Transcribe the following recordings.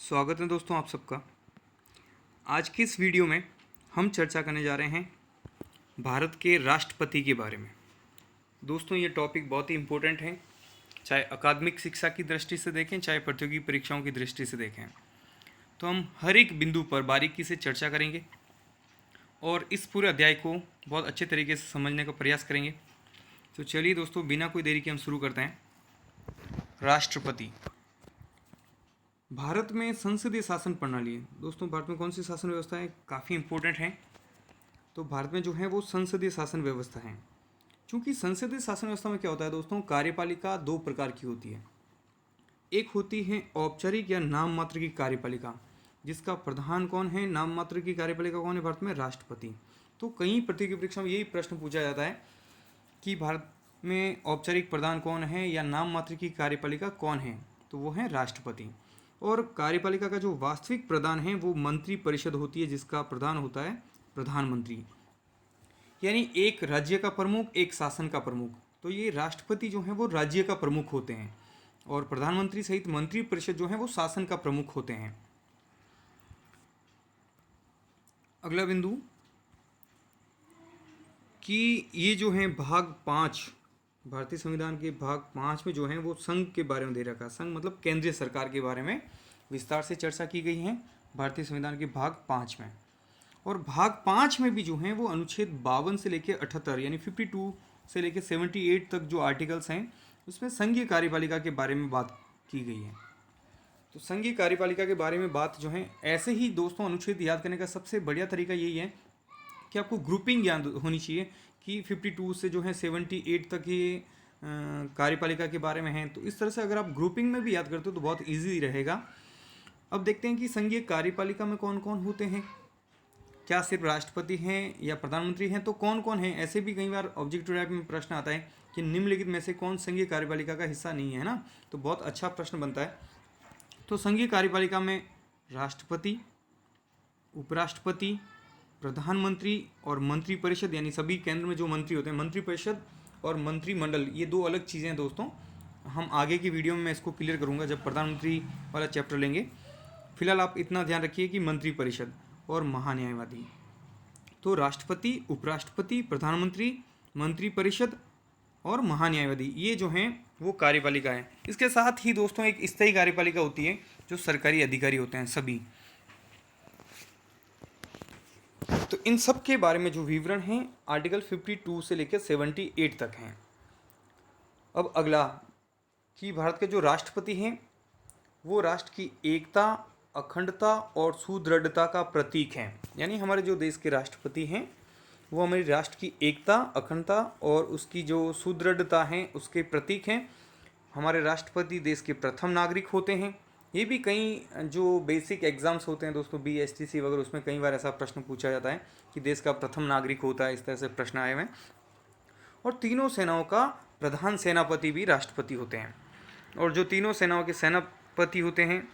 स्वागत है दोस्तों आप सबका। आज की इस वीडियो में हम चर्चा करने जा रहे हैं भारत के राष्ट्रपति के बारे में। दोस्तों ये टॉपिक बहुत ही इम्पोर्टेंट है, चाहे अकादमिक शिक्षा की दृष्टि से देखें चाहे प्रतियोगी परीक्षाओं की दृष्टि से देखें। तो हम हर एक बिंदु पर बारीकी से चर्चा करेंगे और इस पूरे अध्याय को बहुत अच्छे तरीके से समझने का प्रयास करेंगे। तो चलिए दोस्तों, बिना कोई देरी के हम शुरू करते हैं। राष्ट्रपति। भारत में संसदीय शासन प्रणाली है। दोस्तों भारत में कौन सी शासन व्यवस्था है, काफ़ी इंपॉर्टेंट है। तो भारत में जो है वो संसदीय शासन व्यवस्था है। क्योंकि संसदीय शासन व्यवस्था में क्या होता है दोस्तों, कार्यपालिका दो प्रकार की होती है। एक होती है औपचारिक या नाम मात्र की कार्यपालिका, जिसका प्रधान कौन है, नाम मात्र की कार्यपालिका कौन है भारत में, राष्ट्रपति। तो कई प्रतियोगी परीक्षा में यही प्रश्न पूछा जाता है कि भारत में औपचारिक प्रधान कौन है या नाम मात्र की कार्यपालिका कौन है, तो वो है राष्ट्रपति। और कार्यपालिका का जो वास्तविक प्रधान है वो मंत्री परिषद होती है, जिसका प्रधान होता है प्रधानमंत्री। यानी एक राज्य का प्रमुख, एक शासन का प्रमुख। तो ये राष्ट्रपति जो है वो राज्य का प्रमुख होते हैं और प्रधानमंत्री सहित मंत्री परिषद जो है वो शासन का प्रमुख होते हैं। अगला बिंदु कि ये जो है भाग 5 भारतीय संविधान के भाग 5 में जो है वो संघ के बारे में दे रखा है। संघ मतलब केंद्रीय सरकार के बारे में विस्तार से चर्चा की गई है भारतीय संविधान के भाग 5 में। और भाग 5 में भी जो है वो अनुच्छेद 52 से लेकर 78 यानी 52 से लेकर 78 तक जो आर्टिकल्स हैं उसमें संघीय कार्यपालिका के बारे में बात की गई है। तो संघीय कार्यपालिका के बारे में बात जो है, ऐसे ही दोस्तों अनुच्छेद याद करने का सबसे बढ़िया तरीका यही है कि आपको ग्रुपिंग ज्ञान होनी चाहिए कि 52 से जो है 78 तक ये कार्यपालिका के बारे में है। तो इस तरह से अगर आप ग्रुपिंग में भी याद करते हो तो बहुत इजी रहेगा। अब देखते हैं कि संघीय कार्यपालिका में कौन कौन होते हैं। क्या सिर्फ राष्ट्रपति हैं या प्रधानमंत्री हैं, तो कौन कौन है। ऐसे भी कई बार ऑब्जेक्टिव टाइप में प्रश्न आता है कि निम्नलिखित में से कौन संघीय कार्यपालिका का हिस्सा नहीं है ना, तो बहुत अच्छा प्रश्न बनता है। तो संघीय कार्यपालिका में राष्ट्रपति, उपराष्ट्रपति, प्रधानमंत्री और मंत्रिपरिषद, यानी सभी केंद्र में जो मंत्री होते हैं, मंत्रिपरिषद और मंत्रिमंडल, ये दो अलग चीज़ें हैं दोस्तों। हम आगे की वीडियो में मैं इसको क्लियर करूंगा जब प्रधानमंत्री वाला चैप्टर लेंगे। फिलहाल आप इतना ध्यान रखिए कि मंत्रिपरिषद और महान्यायवादी। तो राष्ट्रपति, उपराष्ट्रपति, प्रधानमंत्री, मंत्रिपरिषद और महान्यायवादी, ये जो हैं वो कार्यपालिका है। इसके साथ ही दोस्तों एक स्थायी कार्यपालिका होती है जो सरकारी अधिकारी होते हैं सभी। तो इन सब के बारे में जो विवरण है आर्टिकल 52 से लेकर 78 तक हैं। अब अगला कि भारत के जो राष्ट्रपति हैं वो राष्ट्र की एकता, अखंडता और सुदृढ़ता का प्रतीक हैं। यानी हमारे जो देश के राष्ट्रपति हैं वो हमारे राष्ट्र की एकता, अखंडता और उसकी जो सुदृढ़ता है उसके प्रतीक हैं। हमारे राष्ट्रपति देश के प्रथम नागरिक होते हैं। ये भी कई जो बेसिक एग्जाम्स होते हैं दोस्तों, BSTC वगैरह, उसमें कई बार ऐसा प्रश्न पूछा जाता है कि देश का प्रथम नागरिक होता है, इस तरह से प्रश्न आए हुए हैं। और तीनों सेनाओं का प्रधान सेनापति भी राष्ट्रपति होते हैं। और जो तीनों सेनाओं के सेनापति होते हैं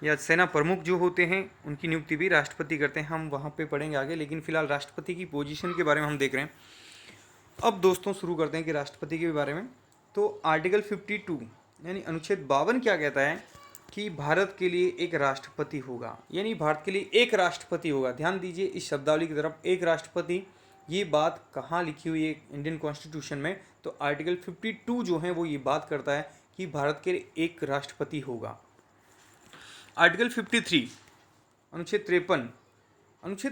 या सेना प्रमुख जो होते हैं उनकी नियुक्ति भी राष्ट्रपति करते हैं। हम वहाँ पे पढ़ेंगे आगे, लेकिन फिलहाल राष्ट्रपति की पोजीशन के बारे में हम देख रहे हैं। अब दोस्तों शुरू करते हैं कि राष्ट्रपति के बारे में। तो आर्टिकल 52 यानी अनुच्छेद 52 क्या कहता है कि भारत के लिए एक राष्ट्रपति होगा, यानी भारत के लिए एक राष्ट्रपति होगा। ध्यान दीजिए इस शब्दावली की तरफ, एक राष्ट्रपति। ये बात कहाँ लिखी हुई है इंडियन कॉन्स्टिट्यूशन में, तो आर्टिकल 52 जो है वो ये बात करता है कि भारत के लिए एक राष्ट्रपति होगा। आर्टिकल 53 अनुच्छेद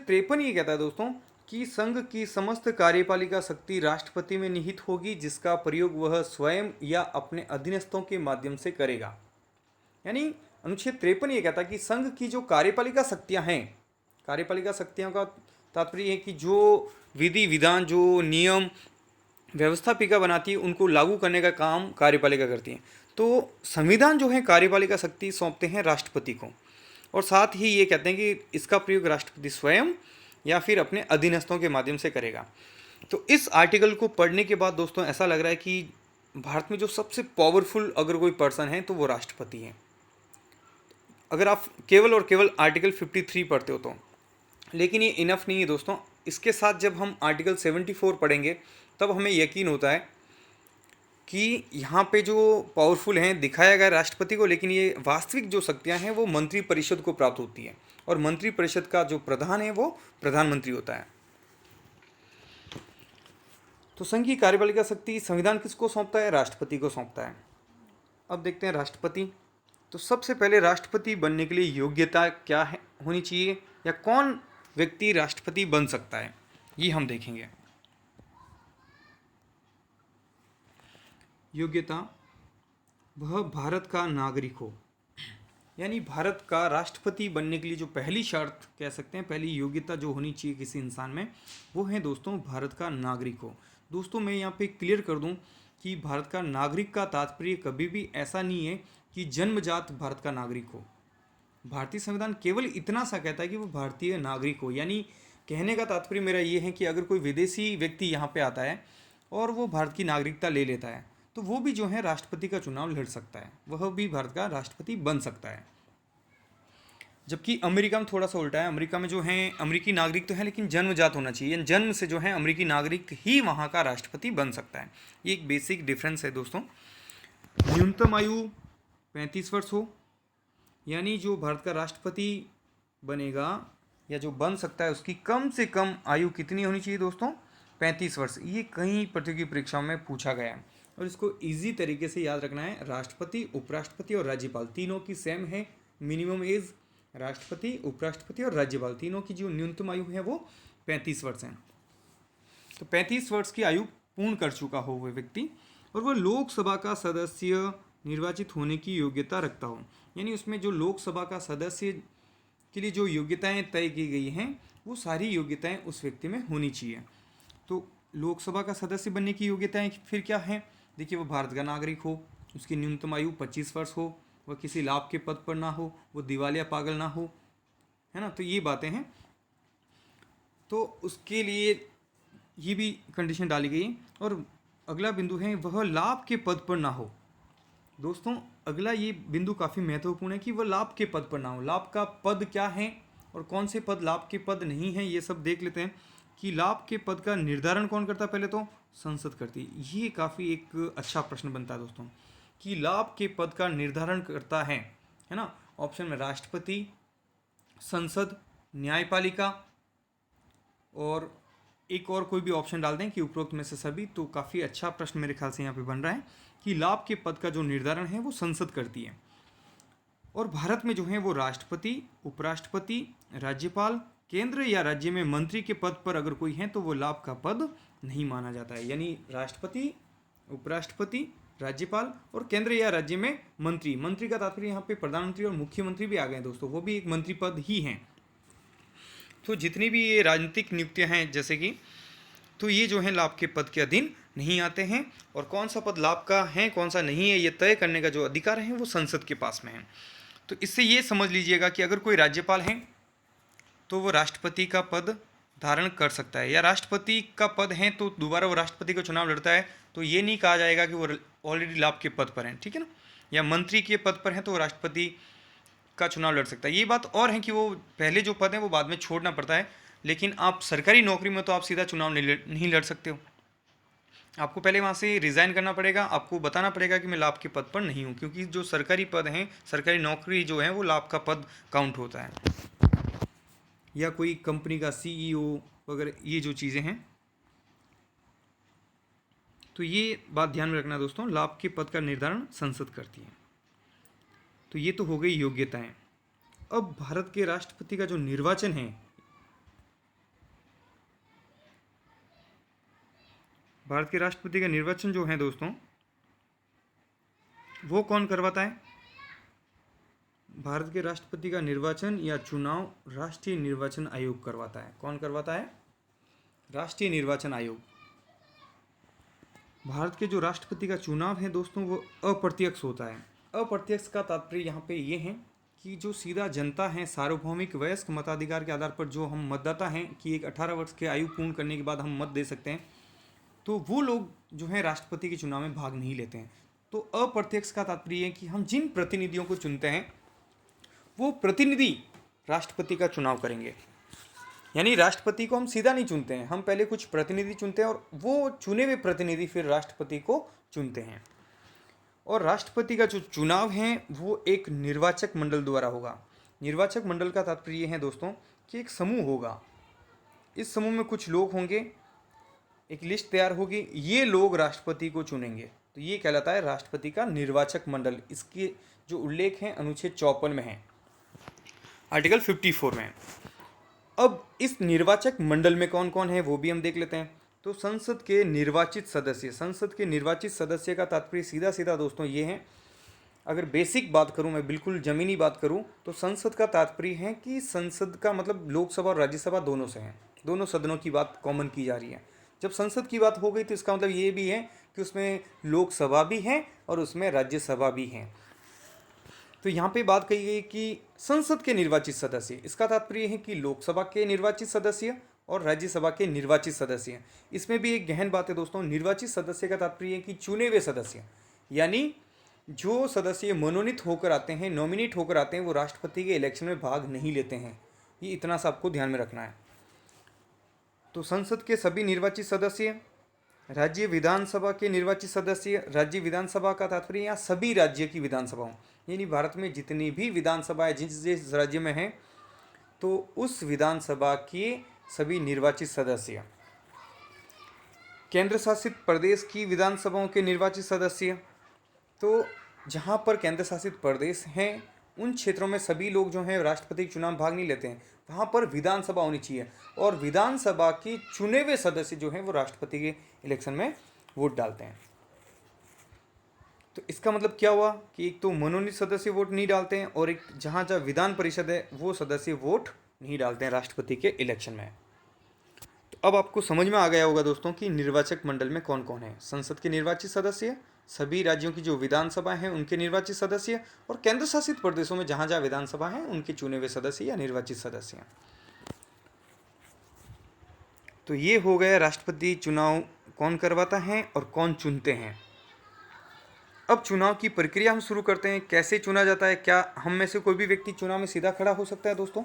53 ये कहता है दोस्तों कि संघ की समस्त कार्यपालिका शक्ति राष्ट्रपति में निहित होगी, जिसका प्रयोग वह स्वयं या अपने अधीनस्थों के माध्यम से करेगा। यानी अनुच्छेद 53 ये कहता है कि संघ की जो कार्यपालिका शक्तियां हैं, कार्यपालिका शक्तियों का तात्पर्य है कि जो विधि विधान, जो नियम व्यवस्थापिका बनाती है उनको लागू करने का काम कार्यपालिका करती है। तो संविधान जो है कार्यपालिका शक्ति सौंपते हैं राष्ट्रपति को, और साथ ही ये कहते हैं कि इसका प्रयोग राष्ट्रपति स्वयं या फिर अपने अधीनस्थों के माध्यम से करेगा। तो इस आर्टिकल को पढ़ने के बाद दोस्तों ऐसा लग रहा है कि भारत में जो सबसे पावरफुल अगर कोई पर्सन है तो वो राष्ट्रपति है। अगर आप केवल और केवल आर्टिकल 53 पढ़ते हो तो, लेकिन ये इनफ नहीं है दोस्तों। इसके साथ जब हम आर्टिकल 74 पढ़ेंगे तब हमें यकीन होता है कि यहाँ पे जो पावरफुल हैं दिखाया गया राष्ट्रपति को, लेकिन ये वास्तविक जो शक्तियाँ हैं वो मंत्री परिषद को प्राप्त होती हैं, और मंत्री परिषद का जो प्रधान है वो प्रधानमंत्री होता है। तो संघ की कार्यपालिका शक्ति संविधान किसको सौंपता है? राष्ट्रपति को सौंपता है। अब देखते हैं राष्ट्रपति। तो सबसे पहले राष्ट्रपति बनने के लिए योग्यता क्या है होनी चाहिए, या कौन व्यक्ति राष्ट्रपति बन सकता है, ये हम देखेंगे। योग्यता, वह भारत का नागरिक हो, यानी भारत का राष्ट्रपति बनने के लिए जो पहली शर्त कह सकते हैं, पहली योग्यता जो होनी चाहिए किसी इंसान में, वो है दोस्तों भारत का नागरिक हो। दोस्तों मैं यहाँ पे क्लियर कर दूँ कि भारत का नागरिक का तात्पर्य कभी भी ऐसा नहीं है कि जन्मजात भारत का नागरिक हो। भारतीय संविधान केवल इतना सा कहता है कि वो भारतीय नागरिक हो, यानी कहने का तात्पर्य मेरा ये है कि अगर कोई विदेशी व्यक्ति यहाँ पे आता है और वो भारत की नागरिकता ले लेता है, तो वो भी जो है राष्ट्रपति का चुनाव लड़ सकता है, वह भी भारत का राष्ट्रपति बन सकता है। जबकि अमेरिका में थोड़ा सा उल्टा है। अमेरिका में जो है अमेरिकी नागरिक तो है, लेकिन जन्मजात होना चाहिए, जन्म से जो है अमेरिकी नागरिक ही वहाँ का राष्ट्रपति बन सकता है। ये एक बेसिक डिफरेंस है दोस्तों। न्यूनतम आयु 35 वर्ष हो, यानी जो भारत का राष्ट्रपति बनेगा या जो बन सकता है उसकी कम से कम आयु कितनी होनी चाहिए दोस्तों? 35 वर्ष। ये कई प्रतियोगी परीक्षाओं में पूछा गया है, और इसको इजी तरीके से याद रखना है। राष्ट्रपति, उपराष्ट्रपति और राज्यपाल तीनों की सेम है मिनिमम एज। राष्ट्रपति, उपराष्ट्रपति और राज्यपाल तीनों की जो न्यूनतम आयु है वो 35 वर्ष है। तो 35 वर्ष की आयु पूर्ण कर चुका हो वह व्यक्ति, और वह लोकसभा का सदस्य निर्वाचित होने की योग्यता रखता हो, यानी उसमें जो लोकसभा का सदस्य के लिए जो योग्यताएं तय की गई हैं वो सारी योग्यताएं उस व्यक्ति में होनी चाहिए। तो लोकसभा का सदस्य बनने की योग्यताएं फिर क्या हैं? देखिए, वो भारत का नागरिक हो, उसकी न्यूनतम आयु 25 वर्ष हो, वह किसी लाभ के पद पर ना हो, वो दिवालिया पागल ना हो, है ना। तो ये बातें हैं, तो उसके लिए ये भी कंडीशन डाली गई है। और अगला बिंदु है वह लाभ के पद पर ना हो। दोस्तों अगला ये बिंदु काफ़ी महत्वपूर्ण है कि वह लाभ के पद पर ना हो। लाभ का पद क्या है और कौन से पद लाभ के पद नहीं हैं, ये सब देख लेते हैं। कि लाभ के पद का निर्धारण कौन करता है? पहले तो संसद करती है। ये काफ़ी एक अच्छा प्रश्न बनता है दोस्तों, कि लाभ के पद का निर्धारण करता है ना। ऑप्शन में राष्ट्रपति, संसद, न्यायपालिका, और एक और कोई भी ऑप्शन डाल दें कि उपरोक्त में से सभी। तो काफ़ी अच्छा प्रश्न मेरे ख्याल से यहाँ पे बन रहा है कि लाभ के पद का जो निर्धारण है वो संसद करती है। और भारत में जो है वो राष्ट्रपति, उपराष्ट्रपति, राज्यपाल, केंद्र या राज्य में मंत्री के पद पर अगर कोई है तो वो लाभ का पद नहीं माना जाता है। यानी राष्ट्रपति, उपराष्ट्रपति, राज्यपाल और केंद्र या राज्य में मंत्री। मंत्री का तात्पर्य यहाँ पे प्रधानमंत्री और मुख्यमंत्री भी आ गए दोस्तों, वो भी एक मंत्री पद ही हैं। तो जितनी भी ये राजनीतिक नियुक्तियाँ हैं जैसे कि, तो ये जो है लाभ के पद के अधीन नहीं आते हैं। और कौन सा पद लाभ का है कौन सा नहीं है ये तय करने का जो अधिकार है वो संसद के पास में है। तो इससे ये समझ लीजिएगा कि अगर कोई राज्यपाल है तो वो राष्ट्रपति का पद धारण कर सकता है, या राष्ट्रपति का पद है तो दोबारा वो राष्ट्रपति का चुनाव लड़ता है, तो ये नहीं कहा जाएगा कि वो ऑलरेडी लाभ के पद पर हैं, ठीक है ना। या मंत्री के पद पर हैं तो वो राष्ट्रपति का चुनाव लड़ सकता है। ये बात और है कि वो पहले जो पद है वो बाद में छोड़ना पड़ता है, लेकिन आप सरकारी नौकरी में तो आप सीधा चुनाव नहीं लड़ सकते हो। आपको पहले वहाँ से रिज़ाइन करना पड़ेगा, आपको बताना पड़ेगा कि मैं लाभ के पद पर नहीं हूँ, क्योंकि जो सरकारी पद हैं, सरकारी नौकरी जो है वो लाभ का पद काउंट होता है। या कोई कंपनी का CEO वगैरह, ये जो चीज़ें हैं। तो ये बात ध्यान में रखना दोस्तों, लाभ के पद का निर्धारण संसद करती है। तो ये तो हो गई योग्यताएं। अब भारत के राष्ट्रपति का जो निर्वाचन है, भारत के राष्ट्रपति का निर्वाचन जो है दोस्तों वो कौन करवाता है? भारत के राष्ट्रपति का निर्वाचन या चुनाव राष्ट्रीय निर्वाचन आयोग करवाता है। कौन करवाता है? राष्ट्रीय निर्वाचन आयोग। भारत के जो राष्ट्रपति का चुनाव है दोस्तों वो अप्रत्यक्ष होता है। अप्रत्यक्ष का तात्पर्य यहाँ पे ये है कि जो सीधा जनता है, सार्वभौमिक वयस्क मताधिकार के आधार पर जो हम मतदाता हैं कि एक 18 वर्ष के आयु पूर्ण करने के बाद हम मत दे सकते हैं, तो वो लोग जो है राष्ट्रपति के चुनाव में भाग नहीं लेते हैं। तो अप्रत्यक्ष का तात्पर्य है कि हम जिन प्रतिनिधियों को चुनते हैं वो प्रतिनिधि राष्ट्रपति का चुनाव करेंगे। यानी राष्ट्रपति को हम सीधा नहीं चुनते हैं, हम पहले कुछ प्रतिनिधि चुनते हैं और वो चुने हुए प्रतिनिधि फिर राष्ट्रपति को चुनते हैं। और राष्ट्रपति का जो चुनाव है वो एक निर्वाचक मंडल द्वारा होगा। निर्वाचक मंडल का तात्पर्य ये है दोस्तों कि एक समूह होगा, इस समूह में कुछ लोग होंगे, एक लिस्ट तैयार होगी, ये लोग राष्ट्रपति को चुनेंगे, तो ये कहलाता है राष्ट्रपति का निर्वाचक मंडल। इसके जो उल्लेख हैं अनुच्छेद 54 में है, आर्टिकल 54 में। अब इस निर्वाचक मंडल में कौन कौन है वो भी हम देख लेते हैं। तो संसद के निर्वाचित सदस्य, संसद के निर्वाचित सदस्य का तात्पर्य सीधा सीधा दोस्तों ये है, अगर बेसिक बात करूं, मैं बिल्कुल ज़मीनी बात करूं, तो संसद का तात्पर्य है कि संसद का मतलब लोकसभा और राज्यसभा दोनों से है, दोनों सदनों की बात कॉमन की जा रही है। जब संसद की बात हो गई तो इसका मतलब ये भी है कि उसमें लोकसभा भी है और उसमें राज्यसभा भी है। तो यहाँ पे बात कही गई कि संसद के निर्वाचित सदस्य, इसका तात्पर्य है कि लोकसभा के निर्वाचित सदस्य और राज्यसभा के निर्वाचित सदस्य। इसमें भी एक गहन बात है दोस्तों, निर्वाचित सदस्य का तात्पर्य है कि चुने हुए सदस्य, यानी जो सदस्य मनोनीत होकर आते हैं, नॉमिनेट होकर आते हैं, वो राष्ट्रपति के इलेक्शन में भाग नहीं लेते हैं। ये इतना सा आपको ध्यान में रखना है। तो संसद के सभी निर्वाचित सदस्य, राज्य विधानसभा के निर्वाचित सदस्य, राज्य विधानसभा का तात्पर्य यहाँ सभी राज्य की विधानसभाओं, यानी भारत में जितनी भी विधानसभाएं जिस जिस राज्य में हैं तो उस विधानसभा के सभी निर्वाचित सदस्य, केंद्र शासित प्रदेश की विधानसभाओं के निर्वाचित सदस्य, तो जहाँ पर केंद्र शासित प्रदेश हैं उन क्षेत्रों में सभी लोग जो हैं राष्ट्रपति के चुनाव में भाग नहीं लेते हैं, वहाँ पर विधानसभा होनी चाहिए और विधानसभा के चुने हुए सदस्य जो हैं वो राष्ट्रपति के इलेक्शन में वोट डालते हैं। तो इसका मतलब क्या हुआ कि एक तो मनोनीत सदस्य वोट नहीं डालते हैं और एक जहाँ जहाँ विधान परिषद है वो सदस्य वोट नहीं डालते हैं राष्ट्रपति के इलेक्शन में। तो अब आपको समझ में आ गया होगा दोस्तों कि निर्वाचक मंडल में कौन कौन है। संसद के निर्वाचित सदस्य, सभी राज्यों की जो विधानसभा हैं उनके निर्वाचित सदस्य और केंद्र शासित प्रदेशों में जहाँ जहाँ विधानसभा हैं उनके चुने हुए सदस्य या निर्वाचित सदस्य। तो ये हो गया राष्ट्रपति चुनाव कौन करवाता है और कौन चुनते हैं। अब चुनाव की प्रक्रिया हम शुरू करते हैं। कैसे चुना जाता है, क्या हम में से कोई भी व्यक्ति चुनाव में सीधा खड़ा हो सकता है दोस्तों?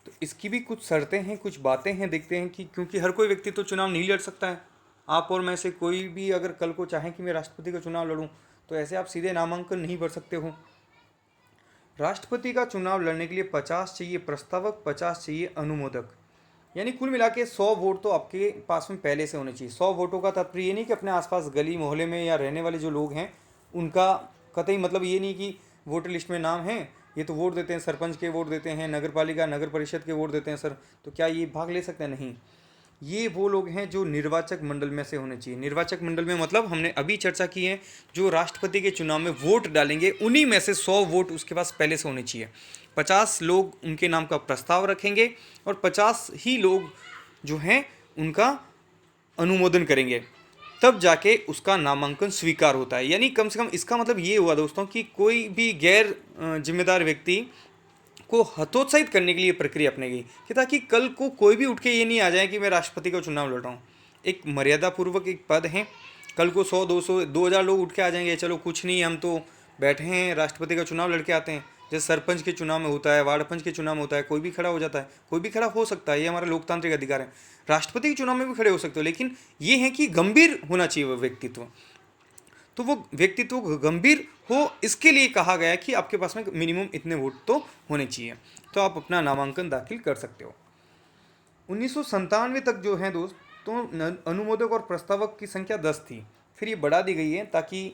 तो इसकी भी कुछ शर्तें हैं, कुछ बातें हैं, देखते हैं कि क्योंकि हर कोई व्यक्ति तो चुनाव नहीं लड़ सकता है। आप और मैं से कोई भी अगर कल को चाहें कि मैं राष्ट्रपति का चुनाव लड़ूं तो ऐसे आप सीधे नामांकन नहीं भर सकते हो। राष्ट्रपति का चुनाव लड़ने के लिए 50 चाहिए प्रस्तावक, 50 चाहिए अनुमोदक, यानी कुल मिला के 100 वोट तो आपके पास में पहले से होने चाहिए। 100 वोटों का तात्पर्य ये नहीं कि अपने आसपास गली मोहल्ले में या रहने वाले जो लोग हैं उनका कतई मतलब ये नहीं कि वोटर लिस्ट में नाम है, ये तो वोट देते हैं, सरपंच के वोट देते हैं, नगर पालिका नगर परिषद के वोट देते हैं सर, तो क्या ये भाग ले सकते हैं? नहीं, ये वो लोग हैं जो निर्वाचक मंडल में से होने चाहिए। निर्वाचक मंडल में मतलब हमने अभी चर्चा की है, जो राष्ट्रपति के चुनाव में वोट डालेंगे उन्हीं में से 100 वोट उसके पास पहले से होने चाहिए। 50 लोग उनके नाम का प्रस्ताव रखेंगे और 50 ही लोग जो हैं उनका अनुमोदन करेंगे, तब जाके उसका नामांकन स्वीकार होता है। यानी कम से कम इसका मतलब ये हुआ दोस्तों कि कोई भी गैर जिम्मेदार व्यक्ति को हतोत्साहित करने के लिए प्रक्रिया अपनाई गई कि ताकि कल को कोई भी उठ के ये नहीं आ जाए कि मैं राष्ट्रपति का चुनाव लड़ रहा हूँ। एक मर्यादापूर्वक एक पद है, कल को 100 200 2000 लोग उठ के आ जाएंगे, चलो कुछ नहीं हम तो बैठे हैं राष्ट्रपति का चुनाव लड़के आते हैं। जैसे सरपंच के चुनाव में होता है, वार्ड पंच के चुनाव में होता है, कोई भी खड़ा हो जाता है, कोई भी खड़ा हो सकता है, ये हमारा लोकतांत्रिक अधिकार है। राष्ट्रपति के चुनाव में भी खड़े हो सकते हो, लेकिन ये है कि गंभीर होना चाहिए वो व्यक्तित्व। तो वो व्यक्तित्व गंभीर हो इसके लिए कहा गया है कि आपके पास में मिनिमम इतने वोट तो होने चाहिए, तो आप अपना नामांकन दाखिल कर सकते हो। 1997 तक जो है दोस्त तो अनुमोदक और प्रस्तावक की संख्या 10 थी, फिर ये बढ़ा दी गई है ताकि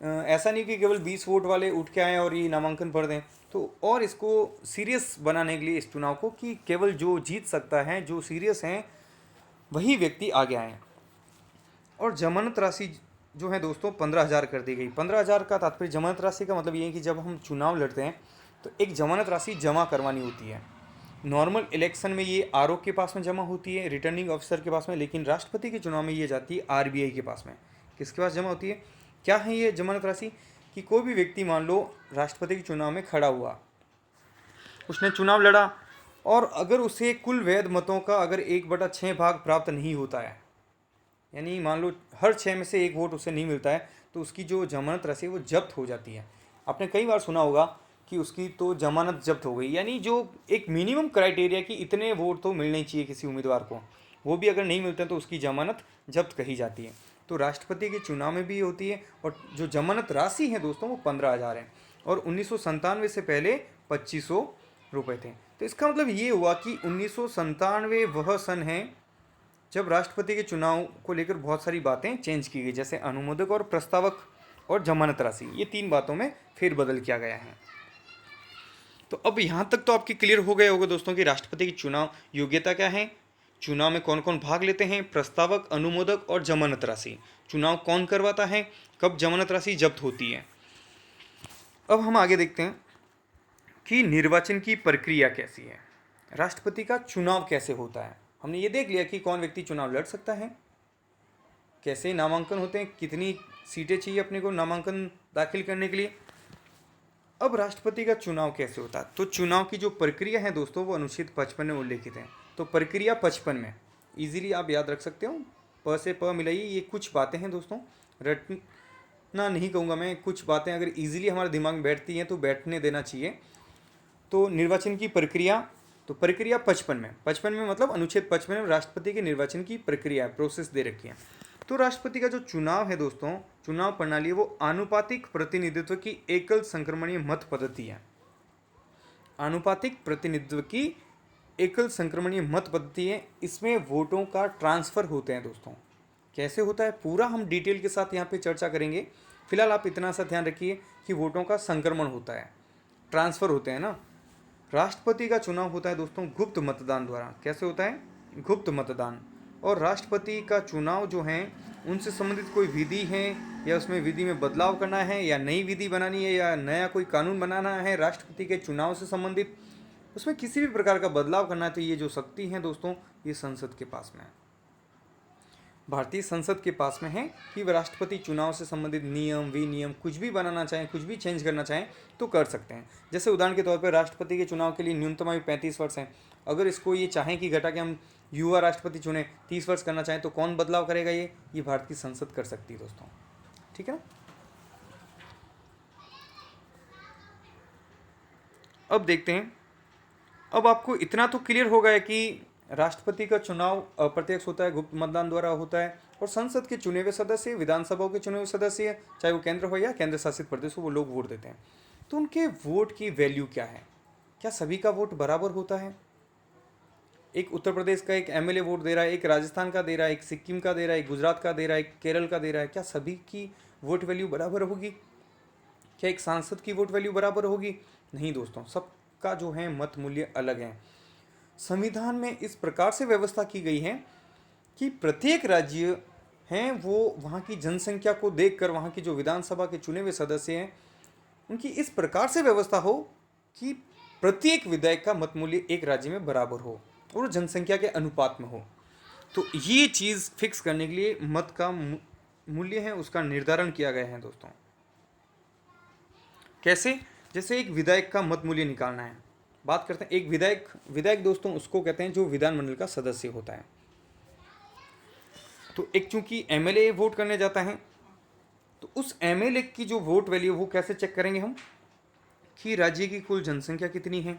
ऐसा नहीं कि केवल 20 वोट वाले उठ के आएँ और ये नामांकन भर दें। तो और इसको सीरियस बनाने के लिए इस चुनाव को कि केवल जो जीत सकता है, जो सीरियस हैं, वही व्यक्ति आगे आएँ। और जमानत राशि जो है दोस्तों 15,000 कर दी गई। 15,000 का तात्पर्य, जमानत राशि का मतलब ये है कि जब हम चुनाव लड़ते हैं तो एक जमानत राशि जमा करवानी होती है। नॉर्मल इलेक्शन में ये आरओ के पास में जमा होती है, रिटर्निंग ऑफिसर के पास में, लेकिन राष्ट्रपति के चुनाव में ये जाती है आरबीआई के पास में। किसके पास जमा होती है? क्या है ये जमानत राशि? कि कोई भी व्यक्ति मान लो राष्ट्रपति के चुनाव में खड़ा हुआ, उसने चुनाव लड़ा और अगर उसे कुल वैध मतों का अगर 1/6 भाग प्राप्त नहीं होता है, यानी मान लो हर 6 में से 1 वोट उसे नहीं मिलता है, तो उसकी जो जमानत राशि है वो जब्त हो जाती है। आपने कई बार सुना होगा कि उसकी तो जमानत जब्त हो गई, यानी जो एक मिनिमम क्राइटेरिया कि इतने वोट तो मिलने चाहिए किसी उम्मीदवार को, वो भी अगर नहीं मिलते हैं तो उसकी जमानत जब्त कही जाती है। तो राष्ट्रपति के चुनाव में भी होती है। और जो जमानत राशि है दोस्तों वो 15,000 है, और 1997 से पहले 2500 रुपये थे। तो इसका मतलब ये हुआ कि 1997 वह सन है जब राष्ट्रपति के चुनाव को लेकर बहुत सारी बातें चेंज की गई, जैसे अनुमोदक और प्रस्तावक और जमानत राशि, ये 3 बातों में फेरबदल किया गया है। तो अब यहाँ तक तो आपकी क्लियर हो गया होगा दोस्तों कि राष्ट्रपति की चुनाव योग्यता क्या है, चुनाव में कौन कौन भाग लेते हैं, प्रस्तावक, अनुमोदक और जमानत राशि, चुनाव कौन करवाता है, कब जमानत राशि जब्त होती है। अब हम आगे देखते हैं कि निर्वाचन की प्रक्रिया कैसी है, राष्ट्रपति का चुनाव कैसे होता है। हमने ये देख लिया कि कौन व्यक्ति चुनाव लड़ सकता है, कैसे नामांकन होते हैं, कितनी सीटें चाहिए अपने को नामांकन दाखिल करने के लिए। अब राष्ट्रपति का चुनाव कैसे होता है, तो चुनाव की जो प्रक्रिया है दोस्तों वो अनुच्छेद 55 में उल्लेखित है। तो प्रक्रिया 55 में इजीली आप याद रख सकते हो, प से प मिलाइए। ये कुछ बातें हैं दोस्तों, रटना नहीं कहूँगा मैं, कुछ बातें अगर इजीली हमारे दिमाग में बैठती हैं तो बैठने देना चाहिए। तो निर्वाचन की प्रक्रिया, तो प्रक्रिया 55 में मतलब अनुच्छेद 55 में राष्ट्रपति के निर्वाचन की प्रक्रिया प्रोसेस दे रखी है। तो राष्ट्रपति का जो चुनाव है दोस्तों, चुनाव प्रणाली वो आनुपातिक प्रतिनिधित्व की एकल संक्रमणीय मत पद्धति है। आनुपातिक प्रतिनिधित्व की एकल संक्रमणीय मत पद्धति है। इसमें वोटों का ट्रांसफर होते हैं दोस्तों। कैसे होता है पूरा हम डिटेल के साथ यहाँ पे चर्चा करेंगे। फिलहाल आप इतना सा ध्यान रखिए कि वोटों का संक्रमण होता है, ट्रांसफर होते हैं ना। राष्ट्रपति का चुनाव होता है दोस्तों गुप्त मतदान द्वारा। कैसे होता है, गुप्त मतदान। और राष्ट्रपति का चुनाव जो है उनसे संबंधित कोई विधि है या उसमें विधि में बदलाव करना है या नई विधि बनानी है या नया कोई कानून बनाना है राष्ट्रपति के चुनाव से संबंधित, उसमें किसी भी प्रकार का बदलाव करना है तो ये जो शक्ति है दोस्तों ये संसद के पास में है, भारतीय संसद के पास में है कि वह राष्ट्रपति चुनाव से संबंधित नियम विनियम कुछ भी बनाना चाहें, कुछ भी चेंज करना चाहें तो कर सकते हैं। जैसे उदाहरण के तौर पर राष्ट्रपति के चुनाव के लिए न्यूनतम आयु 35 वर्ष है। अगर इसको ये चाहें कि घटा के हम युवा राष्ट्रपति चुने 30 वर्ष करना चाहें तो कौन बदलाव करेगा, ये भारतीय संसद कर सकती है दोस्तों। ठीक है ना। अब देखते हैं, अब आपको इतना तो क्लियर हो गया कि राष्ट्रपति का चुनाव अप्रत्यक्ष होता है, गुप्त मतदान द्वारा होता है, और संसद के चुने हुए सदस्य, विधानसभाओं के चुने हुए सदस्य, चाहे वो केंद्र हो या केंद्र शासित प्रदेश हो, वो लोग वोट देते हैं। तो उनके वोट की वैल्यू क्या है, क्या सभी का वोट बराबर होता है? एक उत्तर प्रदेश का एक एमएलए वोट दे रहा है, एक राजस्थान का दे रहा है, एक सिक्किम का दे रहा है, एक गुजरात का दे रहा है, एक केरल का दे रहा है, क्या सभी की वोट वैल्यू बराबर होगी? क्या एक सांसद की वोट वैल्यू बराबर होगी? नहीं दोस्तों, सबका जो है मत मूल्य अलग है। संविधान में इस प्रकार से व्यवस्था की गई है कि प्रत्येक राज्य हैं वो वहाँ की जनसंख्या को देखकर वहाँ की जो विधानसभा के चुने हुए सदस्य हैं उनकी इस प्रकार से व्यवस्था हो कि प्रत्येक विधायक का मत मूल्य एक राज्य में बराबर हो और जनसंख्या के अनुपात में हो। तो ये चीज़ फिक्स करने के लिए मत का मूल्य है उसका निर्धारण किया गया है दोस्तों। कैसे? जैसे एक विधायक का मत मूल्य निकालना है, बात करते हैं। एक विधायक दोस्तों उसको कहते हैं जो विधानमंडल का सदस्य होता है। तो एक चूंकि एमएलए वोट करने जाता है तो उस एमएलए की जो वोट वैल्यू वो कैसे चेक करेंगे हम कि राज्य की कुल जनसंख्या कितनी है।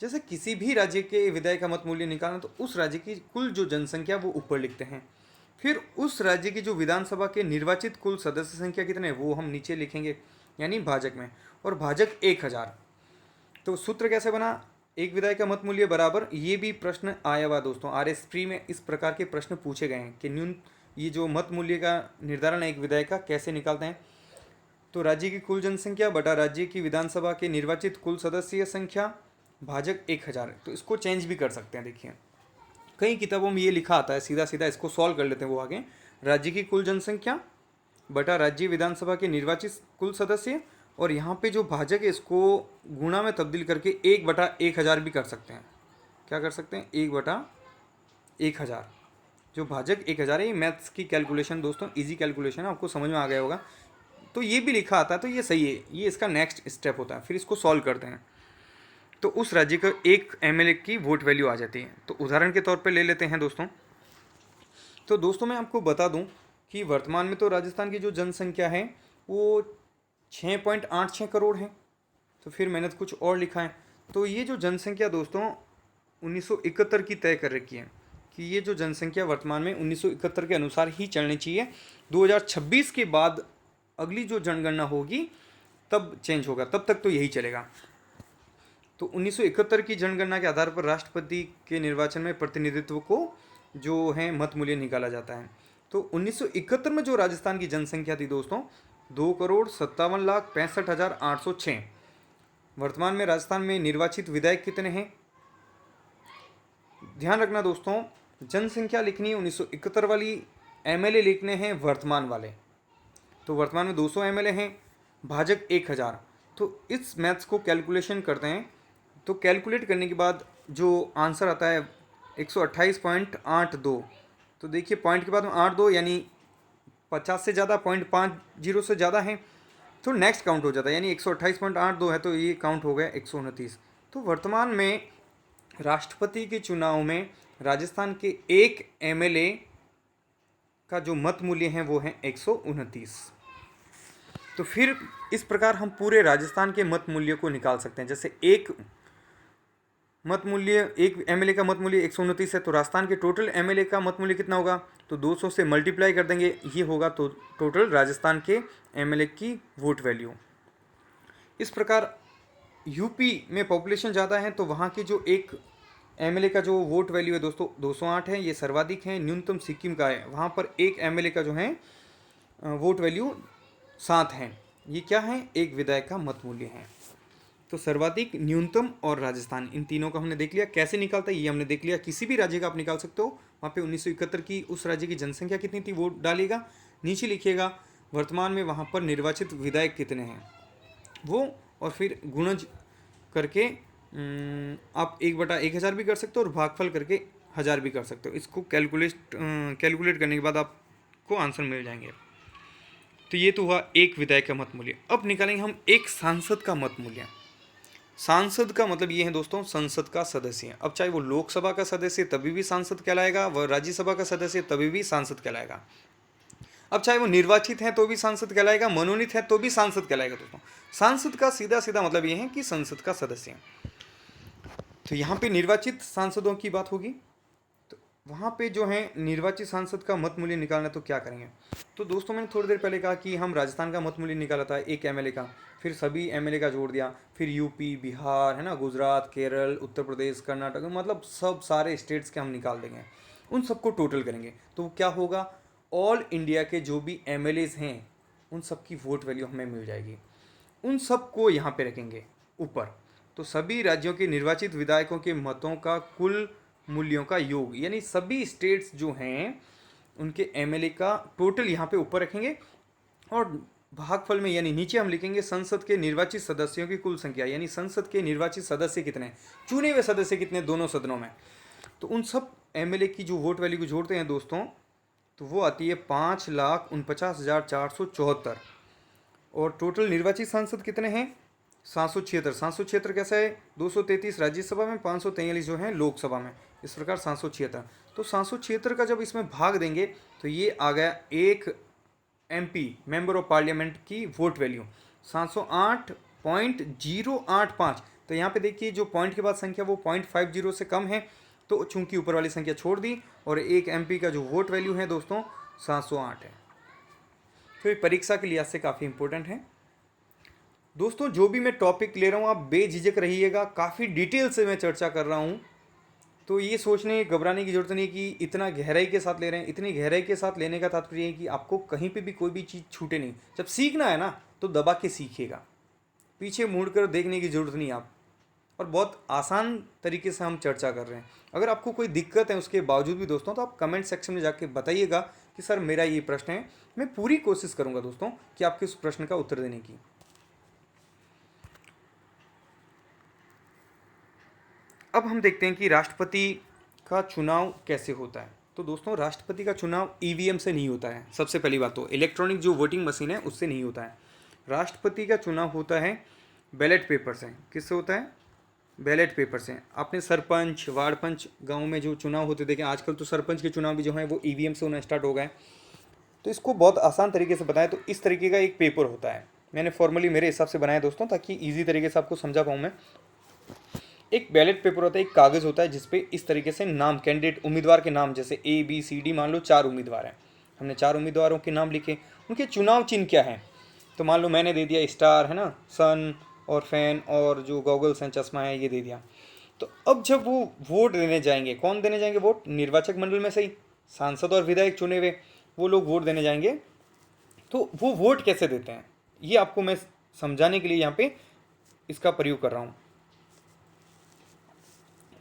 जैसे किसी भी राज्य के विधायक का मत मूल्य निकालना तो उस राज्य की कुल जो जनसंख्या वो ऊपर लिखते हैं, फिर उस राज्य की जो विधानसभा के निर्वाचित कुल सदस्य संख्या कितने वो हम नीचे लिखेंगे यानी भाजक में, और भाजक 1000। तो सूत्र कैसे बना, एक विधायक का मत मूल्य बराबर, ये भी प्रश्न आया हुआ दोस्तों RS प्री में, इस प्रकार के प्रश्न पूछे गए हैं कि ये जो मत मूल्य का निर्धारण है एक विधायक का कैसे निकालते हैं। तो राज्य की कुल जनसंख्या बटा राज्य की विधानसभा के निर्वाचित कुल सदस्य संख्या भाजक 1000। तो इसको चेंज भी कर सकते हैं। देखिए कई किताबों में ये लिखा आता है, सीधा सीधा इसको सॉल्व कर लेते हैं वो आगे। राज्य की कुल जनसंख्या बटा राज्य विधानसभा के निर्वाचित कुल सदस्य, और यहाँ पे जो भाजक है इसको गुणा में तब्दील करके 1/1000 भी कर सकते हैं। क्या कर सकते हैं, 1/1000। जो भाजक 1000 है, ये मैथ्स की कैलकुलेशन दोस्तों, इजी कैलकुलेशन है, आपको समझ में आ गया होगा। तो ये भी लिखा आता है तो ये सही है, ये इसका नेक्स्ट स्टेप होता है। फिर इसको सॉल्व करते हैं तो उस राज्य का एक एमएलए की वोट वैल्यू आ जाती है। तो उदाहरण के तौर पर ले लेते हैं दोस्तों। तो दोस्तों मैं आपको बता दूं कि वर्तमान में तो राजस्थान की जो जनसंख्या है वो 6.86 करोड़ है। तो फिर मैंने तो कुछ और लिखा है। तो ये जो जनसंख्या दोस्तों 1971 की तय कर रखी है कि ये जो जनसंख्या वर्तमान में 1971 के अनुसार ही चलनी चाहिए। 2026 के बाद अगली जो जनगणना होगी तब चेंज होगा, तब तक तो यही चलेगा। तो 1971 की जनगणना के आधार पर राष्ट्रपति के निर्वाचन में प्रतिनिधित्व को जो है मत मूल्य निकाला जाता है। तो 1971 में जो राजस्थान की जनसंख्या थी दोस्तों 2,57,65,806। वर्तमान में राजस्थान में निर्वाचित विधायक कितने हैं? ध्यान रखना दोस्तों, जनसंख्या लिखनी है 1971 वाली, एमएलए लिखने हैं वर्तमान वाले। तो वर्तमान में 200 एमएलए हैं, भाजक 1000। तो इस मैथ्स को कैलकुलेशन करते हैं, तो कैलकुलेट करने के बाद जो आंसर आता है 128.82। तो देखिए पॉइंट के बाद में 82 यानी 50 से ज़्यादा, 0.50 से ज़्यादा है तो नेक्स्ट काउंट हो जाता है, यानी 128.82 है तो ये काउंट हो गया 129। तो वर्तमान में राष्ट्रपति के चुनाव में राजस्थान के एक एमएलए का जो मत मूल्य है वो है 129। तो फिर इस प्रकार हम पूरे राजस्थान के मत मूल्य को निकाल सकते हैं। जैसे एक एमएलए का मत मूल्य 129 है तो राजस्थान के टोटल एमएलए का मत मूल्य कितना होगा? तो 200 से मल्टीप्लाई कर देंगे, ये होगा तो टोटल राजस्थान के एमएलए की वोट वैल्यू। इस प्रकार यूपी में पॉपुलेशन ज़्यादा है तो वहाँ की जो एक एमएलए का जो वोट वैल्यू है दोस्तों 208 है, ये सर्वाधिक है। न्यूनतम सिक्किम का है, वहाँ पर एक एमएलए का जो है वोट वैल्यू 7 है। ये क्या है? एक विधायक का मत मूल्य है। तो सर्वाधिक, न्यूनतम और राजस्थान, इन तीनों का हमने देख लिया। कैसे निकालता है ये हमने देख लिया। किसी भी राज्य का आप निकाल सकते हो। वहाँ पे 1971 की उस राज्य की जनसंख्या कितनी थी वो डालिएगा, नीचे लिखिएगा वर्तमान में वहाँ पर निर्वाचित विधायक कितने हैं वो, और फिर गुणज करके आप 1/1000 भी कर सकते हो और भागफल करके 1000 भी कर सकते हो। इसको कैलकुलेट करने के बाद आपको आंसर मिल जाएंगे। तो ये तो हुआ एक विधायक का मत मूल्य। अब निकालेंगे हम एक सांसद का मत मूल्य। सांसद का मतलब ये है दोस्तों संसद का सदस्य। अब चाहे वो लोकसभा का सदस्य तभी भी सांसद कहलाएगा, वह राज्यसभा का सदस्य तभी भी सांसद कहलाएगा। अब चाहे वो निर्वाचित है तो भी सांसद कहलाएगा, मनोनीत है तो भी सांसद कहलाएगा। दोस्तों सांसद का सीधा सीधा मतलब ये है कि संसद का सदस्य। तो यहाँ पे निर्वाचित सांसदों की बात होगी, तो वहाँ पे जो है निर्वाचित सांसद का मत मूल्य निकालना। तो क्या करेंगे? तो दोस्तों मैंने थोड़ी देर पहले कहा कि हम राजस्थान का मत मूल्य निकाला था एक एमएलए का, फिर सभी एमएलए का जोड़ दिया, फिर यूपी, बिहार है ना, गुजरात, केरल, उत्तर प्रदेश, कर्नाटक, मतलब सब सारे स्टेट्स के हम निकाल देंगे। उन सबको टोटल करेंगे तो क्या होगा? ऑल इंडिया के जो भी एमएलएज हैं उन सब की वोट वैल्यू हमें मिल जाएगी। उन सबको यहाँ पे रखेंगे ऊपर। तो सभी राज्यों के निर्वाचित विधायकों के मतों का कुल मूल्यों का योग, यानी सभी स्टेट्स जो हैं उनके एमएलए का टोटल यहाँ पे ऊपर रखेंगे, और भागफल में यानी नीचे हम लिखेंगे संसद के निर्वाचित सदस्यों की कुल संख्या, यानी संसद के निर्वाचित सदस्य कितने, चुने हुए सदस्य कितने दोनों सदनों में। तो उन सब एमएलए की जो वोट वैल्यू को जोड़ते हैं दोस्तों तो वो आती है 5,49,474। और टोटल निर्वाचित सांसद कितने हैं? 776। 776 कैसा है? 233 राज्यसभा में, 543 जो है लोकसभा में, इस प्रकार 776। तो 776 का जब इसमें भाग देंगे तो ये आ गया एक एमपी मेंबर ऑफ पार्लियामेंट की वोट वैल्यू 708.085। तो यहाँ पे देखिए जो पॉइंट के बाद संख्या वो 0.50 से कम है, तो चूंकि ऊपर वाली संख्या छोड़ दी, और एक एमपी का जो वोट वैल्यू है दोस्तों 708 है। तो ये परीक्षा के लिहाज से काफ़ी इंपॉर्टेंट है दोस्तों। जो भी मैं टॉपिक ले रहा हूँ आप बेझिझक रहिएगा, काफ़ी डिटेल से मैं चर्चा कर रहा हूँ, तो ये सोचने घबराने की जरूरत नहीं कि इतना गहराई के साथ ले रहे हैं। इतनी गहराई के साथ लेने का तात्पर्य है कि आपको कहीं पे भी कोई भी चीज़ छूटे नहीं। जब सीखना है ना तो दबा के सीखिएगा, पीछे मुड़कर देखने की ज़रूरत नहीं आप। और बहुत आसान तरीके से हम चर्चा कर रहे हैं। अगर आपको कोई दिक्कत है उसके बावजूद भी दोस्तों तो आप कमेंट सेक्शन में जाके बताइएगा कि सर मेरा ये प्रश्न है। मैं पूरी कोशिश करूँगा दोस्तों कि आपके उस प्रश्न का उत्तर देने की। अब हम देखते हैं कि राष्ट्रपति का चुनाव कैसे होता है। तो दोस्तों राष्ट्रपति का चुनाव ईवीएम से नहीं होता है। सबसे पहली बात तो इलेक्ट्रॉनिक जो वोटिंग मशीन है उससे नहीं होता है। राष्ट्रपति का चुनाव होता है बैलेट पेपर से। किससे होता है? बैलेट पेपर से। आपने सरपंच, वार्ड पंच गाँव में जो चुनाव होते देखे, आजकल तो सरपंच के चुनाव भी जो हैं वो ईवीएम से होना स्टार्ट हो गए। तो इसको बहुत आसान तरीके से बताएं तो इस तरीके का एक पेपर होता है, मैंने फॉर्मली मेरे हिसाब से बनाया दोस्तों, ताकि ईजी तरीके से आपको समझा पाऊँ मैं। एक बैलेट पेपर होता है, एक कागज़ होता है जिसपे इस तरीके से नाम, कैंडिडेट उम्मीदवार के नाम, जैसे ABCD मान लो 4 उम्मीदवार हैं, हमने 4 उम्मीदवारों के नाम लिखे, उनके चुनाव चिन्ह क्या हैं। तो मान लो मैंने दे दिया स्टार, है ना, सन और फैन, और जो गॉगल्स हैं, चश्मा है, ये दे दिया। तो अब जब वो वोट देने जाएंगे, कौन देने जाएंगे वोट? निर्वाचक मंडल में से ही सांसद और विधायक चुने हुए वो लोग वोट देने जाएंगे। तो वो वोट कैसे देते हैं, ये आपको मैं समझाने के लिए यहाँ पे इसका प्रयोग कर रहा हूँ।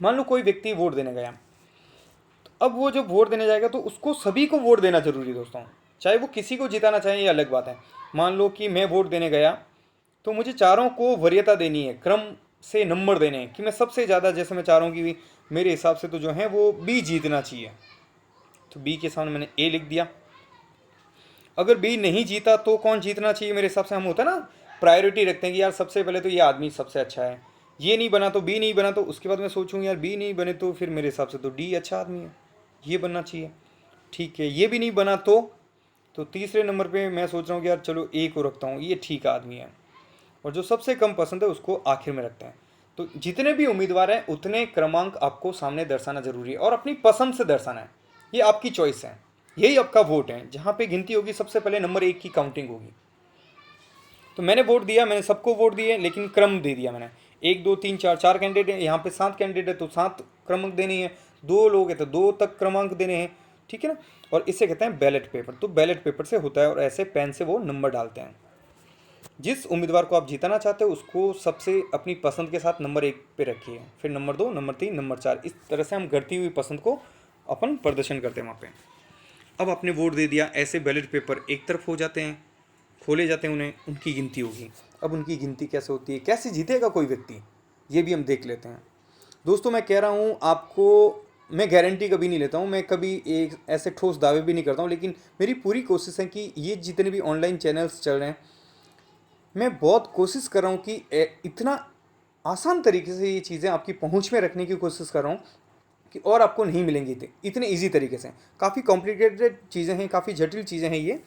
मान लो कोई व्यक्ति वोट देने गया, तो अब वो जब वोट देने जाएगा तो उसको सभी को वोट देना जरूरी है दोस्तों, चाहे वो किसी को जिताना चाहे, ये अलग बात है। मान लो कि मैं वोट देने गया, तो मुझे चारों को वरीयता देनी है, क्रम से नंबर देने हैं कि मैं सबसे ज़्यादा, जैसे मैं चाह रहा हूँ कि मेरे हिसाब से तो जो है वो बी जीतना चाहिए, तो बी के सामने मैंने ए लिख दिया। अगर बी नहीं जीता तो कौन जीतना चाहिए मेरे हिसाब से? हम होता है ना, प्रायोरिटी रखते हैं कि यार सबसे पहले तो ये आदमी सबसे अच्छा है, ये नहीं बना तो बी नहीं बना, तो उसके बाद मैं सोचूंगा यार बी नहीं बने तो फिर मेरे हिसाब से तो डी अच्छा आदमी है, ये बनना चाहिए। ठीक है, ये भी नहीं बना तो तीसरे नंबर पे मैं सोच रहा हूँ कि यार चलो ए को रखता हूँ, ये ठीक आदमी है, और जो सबसे कम पसंद है उसको आखिर में रखते हैं। तो जितने भी उम्मीदवार हैं उतने क्रमांक आपको सामने दर्शाना जरूरी है, और अपनी पसंद से दर्शाना है, ये आपकी चॉइस है, यही आपका वोट है। जहाँ पे गिनती होगी सबसे पहले नंबर 1 की काउंटिंग होगी। तो मैंने वोट दिया, मैंने सबको वोट दिए, लेकिन क्रम दे दिया मैंने, 1 2 3 4, 4 कैंडिडेट हैं, यहाँ पे 7 कैंडिडेट है तो 7 क्रमांक देने हैं, 2 लोग हैं तो 2 तक क्रमांक देने हैं, ठीक है ना। और इसे कहते हैं बैलेट पेपर। तो बैलेट पेपर से होता है, और ऐसे पेन से वो नंबर डालते हैं। जिस उम्मीदवार को आप जिताना चाहते हो उसको सबसे अपनी पसंद के साथ नंबर 1 पे रखिए, फिर नंबर 2, नंबर 3, नंबर 4, इस तरह से हम घटती हुई पसंद को अपन प्रदर्शन करते हैं वहाँ पे। अब आपने वोट दे दिया, ऐसे बैलेट पेपर एक तरफ हो जाते हैं, खोले जाते हैं, उन्हें उनकी गिनती होगी। अब उनकी गिनती कैसे होती है, कैसे जीतेगा कोई व्यक्ति, ये भी हम देख लेते हैं। दोस्तों मैं कह रहा हूँ आपको, मैं गारंटी कभी नहीं लेता हूँ, मैं कभी एक ऐसे ठोस दावे भी नहीं करता हूँ, लेकिन मेरी पूरी कोशिश है कि ये जितने भी ऑनलाइन चैनल्स चल रहे हैं, मैं बहुत कोशिश कर रहा हूँ कि इतना आसान तरीके से ये चीज़ें आपकी पहुँच में रखने की कोशिश कर रहा हूँ कि और आपको नहीं मिलेंगी इतने इजी तरीके से। काफ़ी कॉम्प्लिकेटेड चीज़ें हैं, काफ़ी जटिल चीज़ें हैं ये।